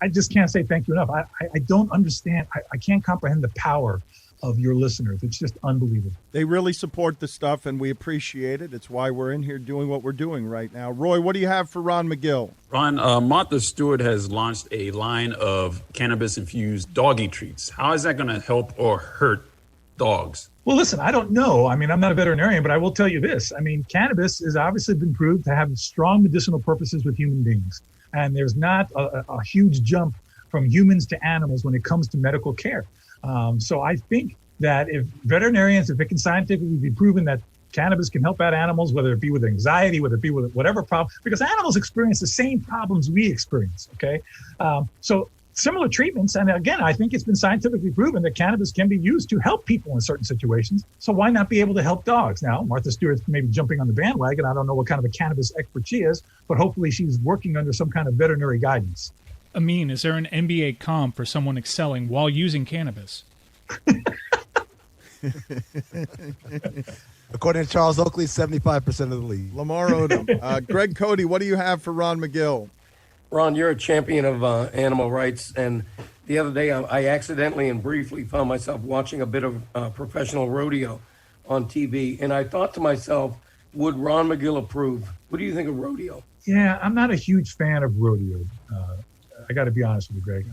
just can't say thank you enough. I don't understand. I can't comprehend the power of your listeners. It's just unbelievable. They really support the stuff, and we appreciate it. It's why we're in here doing what we're doing right now. Roy, what do you have for Ron Magill? Ron, Martha Stewart has launched a line of cannabis-infused doggy treats. How is that going to help or hurt dogs? Well, listen, I don't know. I mean, I'm not a veterinarian, but I will tell you this. I mean, cannabis has obviously been proved to have strong medicinal purposes with human beings. And there's not a huge jump from humans to animals when it comes to medical care. So I think that if it can scientifically be proven that cannabis can help out animals, whether it be with anxiety, whether it be with whatever problem, because animals experience the same problems we experience, okay? So similar treatments, and again, I think it's been scientifically proven that cannabis can be used to help people in certain situations, so why not be able to help dogs? Now, Martha Stewart's maybe jumping on the bandwagon. I don't know what kind of a cannabis expert she is, but hopefully she's working under some kind of veterinary guidance. Amin, is there an NBA comp for someone excelling while using cannabis? According to Charles Oakley, 75% of the league. Lamar Odom. Greg Cote, what do you have for Ron Magill? Ron, you're a champion of animal rights, and the other day I accidentally and briefly found myself watching a bit of professional rodeo on TV, and I thought to myself, would Ron Magill approve? What do you think of rodeo? Yeah, I'm not a huge fan of rodeo. I got to be honest with you, Greg.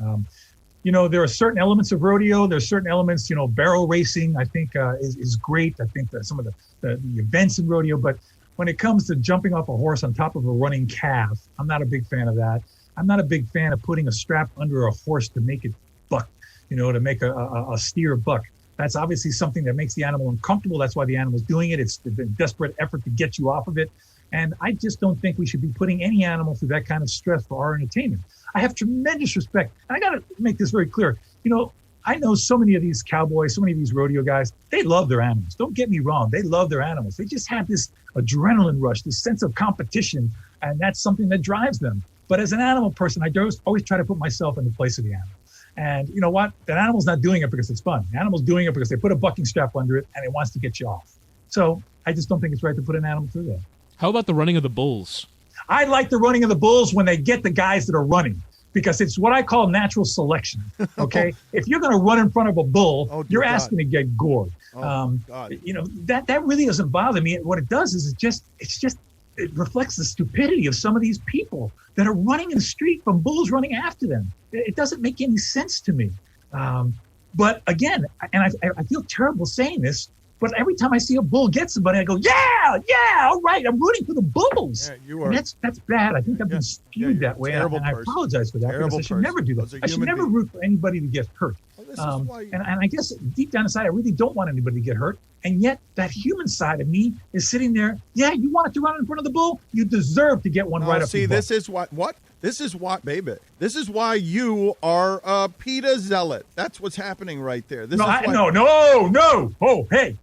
There are certain elements of rodeo. There's certain elements, barrel racing, I think is great. I think that some of the events in rodeo, but when it comes to jumping off a horse on top of a running calf, I'm not a big fan of that. I'm not a big fan of putting a strap under a horse to make it buck, to make a steer buck. That's obviously something that makes the animal uncomfortable. That's why the animal's doing it. It's a desperate effort to get you off of it. And I just don't think we should be putting any animal through that kind of stress for our entertainment. I have tremendous respect. And I got to make this very clear. I know so many of these cowboys, so many of these rodeo guys, they love their animals. Don't get me wrong. They love their animals. They just have this adrenaline rush, this sense of competition, and that's something that drives them. But as an animal person, I always try to put myself in the place of the animal. And you know what? That animal's not doing it because it's fun. The animal's doing it because they put a bucking strap under it and it wants to get you off. So I just don't think it's right to put an animal through that. How about the running of the bulls? I like the running of the bulls when they get the guys that are running, because it's what I call natural selection. Okay, if you're going to run in front of a bull, you're asking to get gored. That really doesn't bother me. What it does is it reflects the stupidity of some of these people that are running in the street from bulls running after them. It doesn't make any sense to me. But again, and I feel terrible saying this, but every time I see a bull get somebody, I go, yeah, all right, I'm rooting for the bulls. Yeah, you are. And that's bad. I think I've been skewed that way, and I apologize for that, because I should never do that. I should never root for anybody to get hurt. And I guess deep down inside, I really don't want anybody to get hurt. And yet that human side of me is sitting there. Yeah, you wanted to run in front of the bull? You deserve to get one right up the butt. This is what? This is what, baby. This is why you are a PETA zealot. That's what's happening right there. No. Oh, hey,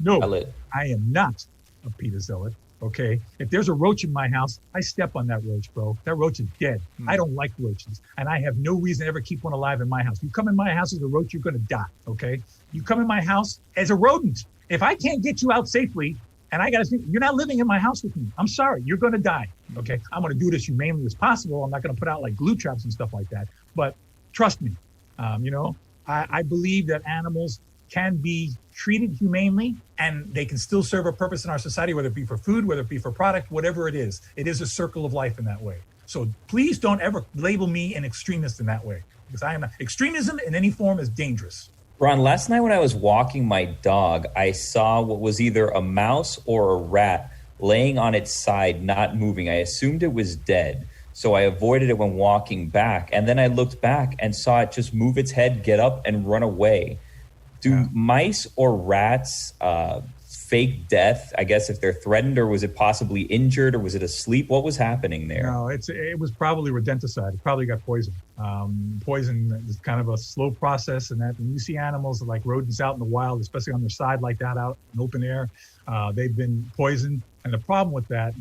no. Zealot. I am not a PETA zealot. Okay, if there's a roach in my house, I step on that roach, bro. That roach is dead. I don't like roaches, and I have no reason to ever keep one alive in my house. You come in my house as a roach, you're going to die. Okay, you come in my house as a rodent. If I can't get you out safely, and I got to think, you're not living in my house with me. I'm sorry, you're going to die. Okay, I'm going to do it as humanely as possible. I'm not going to put out like glue traps and stuff like that. But trust me, I believe that animals can be treated humanely, and they can still serve a purpose in our society, whether it be for food, whether it be for product, whatever it is. It is a circle of life in that way. So please don't ever label me an extremist in that way, because I am extremism in any form is dangerous. Ron, last night when I was walking my dog, I saw what was either a mouse or a rat laying on its side, not moving. I assumed it was dead, so I avoided it when walking back. And then I looked back and saw it just move its head, get up, and run away. Do mice or rats fake death, I guess, if they're threatened, or was it possibly injured, or was it asleep? What was happening there? No, it was probably rodenticide. It probably got poisoned. Poison is kind of a slow process, and that when you see animals like rodents out in the wild, especially on their side like that out in open air, they've been poisoned. And the problem with that,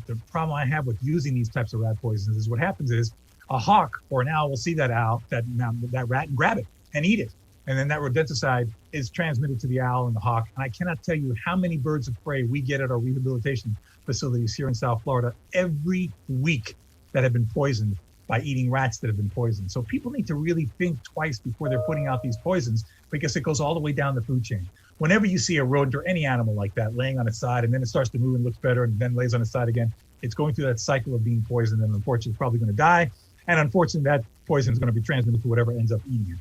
the problem I have with using these types of rat poisons is what happens is a hawk or an owl will see that rat and grab it and eat it. And then that rodenticide is transmitted to the owl and the hawk. And I cannot tell you how many birds of prey we get at our rehabilitation facilities here in South Florida every week that have been poisoned by eating rats that have been poisoned. So people need to really think twice before they're putting out these poisons, because it goes all the way down the food chain. Whenever you see a rodent or any animal like that laying on its side and then it starts to move and looks better and then lays on its side again, it's going through that cycle of being poisoned, and unfortunately it's probably going to die. And unfortunately that poison is going to be transmitted to whatever ends up eating it.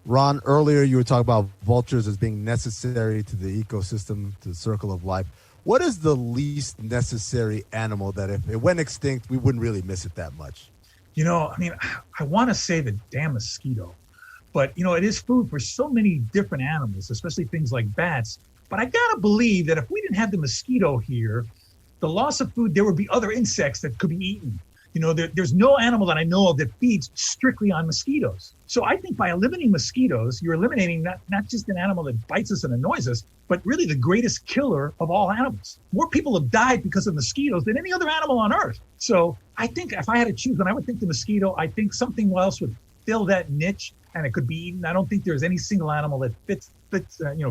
Ron, earlier you were talking about vultures as being necessary to the ecosystem, to the circle of life. What is the least necessary animal that if it went extinct, we wouldn't really miss it that much? I want to say the damn mosquito, but, it is food for so many different animals, especially things like bats. But I got to believe that if we didn't have the mosquito here, the loss of food, there would be other insects that could be eaten. There's no animal that I know of that feeds strictly on mosquitoes. So I think by eliminating mosquitoes, you're eliminating not just an animal that bites us and annoys us, but really the greatest killer of all animals. More people have died because of mosquitoes than any other animal on earth. So I think if I had to choose, I would think the mosquito. I think something else would fill that niche and it could be eaten. I don't think there's any single animal that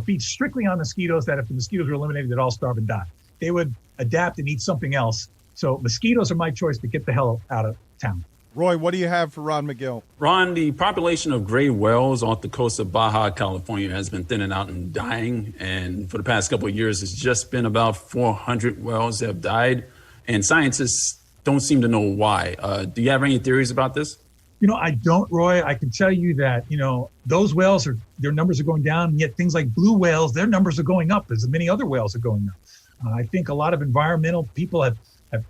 feeds strictly on mosquitoes, that if the mosquitoes were eliminated, they'd all starve and die. They would adapt and eat something else. So mosquitoes are my choice to get the hell out of town. Roy, what do you have for Ron Magill? Ron, the population of gray whales off the coast of Baja, California has been thinning out and dying. And for the past couple of years, it's just been about 400 whales that have died. And scientists don't seem to know why. Do you have any theories about this? I don't, Roy. I can tell you that, those whales, their numbers are going down. And yet things like blue whales, their numbers are going up as many other whales are going up. I think a lot of environmental people have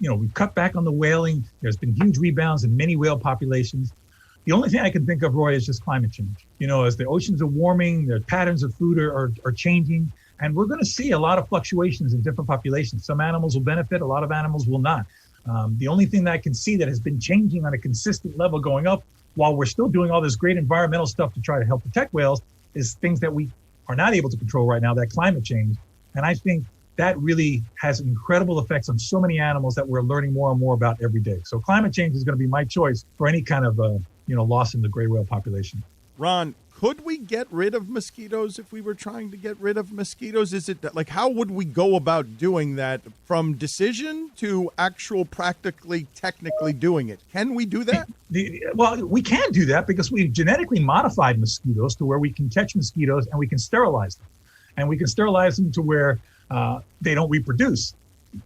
we've cut back on the whaling. There's been huge rebounds in many whale populations. The only thing I can think of, Roy, is just climate change. As the oceans are warming, the patterns of food are changing, and we're going to see a lot of fluctuations in different populations. Some animals will benefit, a lot of animals will not. The only thing that I can see that has been changing on a consistent level going up, while we're still doing all this great environmental stuff to try to help protect whales, is things that we are not able to control right now, that climate change. And I think that really has incredible effects on so many animals that we're learning more and more about every day. So climate change is going to be my choice for any kind of, loss in the gray whale population. Ron, could we get rid of mosquitoes if we were trying to get rid of mosquitoes? Is it like, how would we go about doing that from decision to actual practically, technically doing it? Can we do that? Well, we can do that because we've genetically modified mosquitoes to where we can catch mosquitoes and we can sterilize them. And we can sterilize them to where they don't reproduce.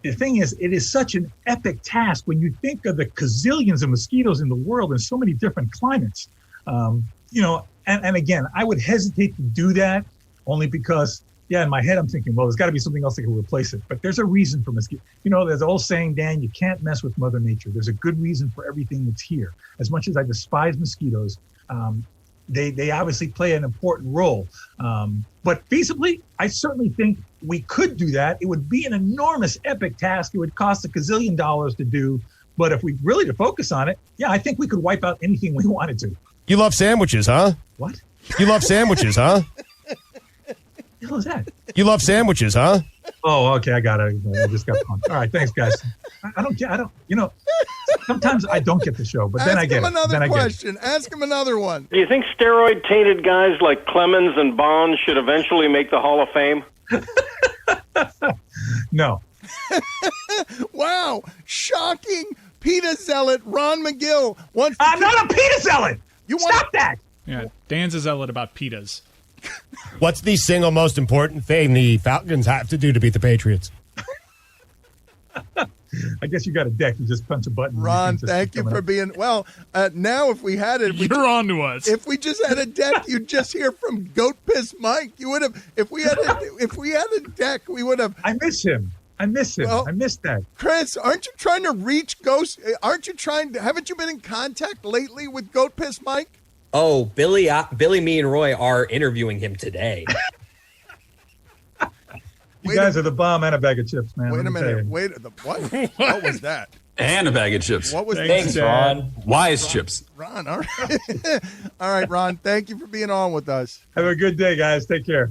The thing is, it is such an epic task when you think of the gazillions of mosquitoes in the world in so many different climates. And again, I would hesitate to do that only because, in my head, I'm thinking, well, there's got to be something else that can replace it. But there's a reason for mosquitoes. There's an old saying, Dan, you can't mess with Mother Nature. There's a good reason for everything that's here. As much as I despise mosquitoes, they obviously play an important role. But feasibly, I certainly think we could do that. It would be an enormous, epic task. It would cost $1 gazillion to do. But if we really to focus on it, I think we could wipe out anything we wanted to. You love sandwiches, huh? What? You love sandwiches, huh? What the hell is that? You love sandwiches, huh? Oh, okay, I got it. I just got pumped. All right, thanks, guys. I don't, sometimes I don't get the show, but then I get it. Ask him another question. Ask him another one. Do you think steroid-tainted guys like Clemens and Bond should eventually make the Hall of Fame? No. Wow. Shocking. PETA zealot Ron Magill wants to... I'm not a PETA zealot. Stop that. Yeah, Dan's a zealot about PETAs. What's the single most important thing the Falcons have to do to beat the Patriots? I guess you got a deck. You just punch a button. Ron, thank you for being... Well, now if we had it... You're on to us. If we just had a deck, you'd just hear from Goat Piss Mike. You would have... If we had a deck, we would have... I miss him. Well, I miss that. Chris, aren't you trying to reach Ghost? Haven't you been in contact lately with Goat Piss Mike? Oh, Billy, me and Roy are interviewing him today. You guys are the bomb and a bag of chips, man. Wait a minute. What? What was that? And a bag of chips. What was that? Thanks, Ron. Wise chips. Ron, all right. All right, Ron, thank you for being on with us. Have a good day, guys. Take care.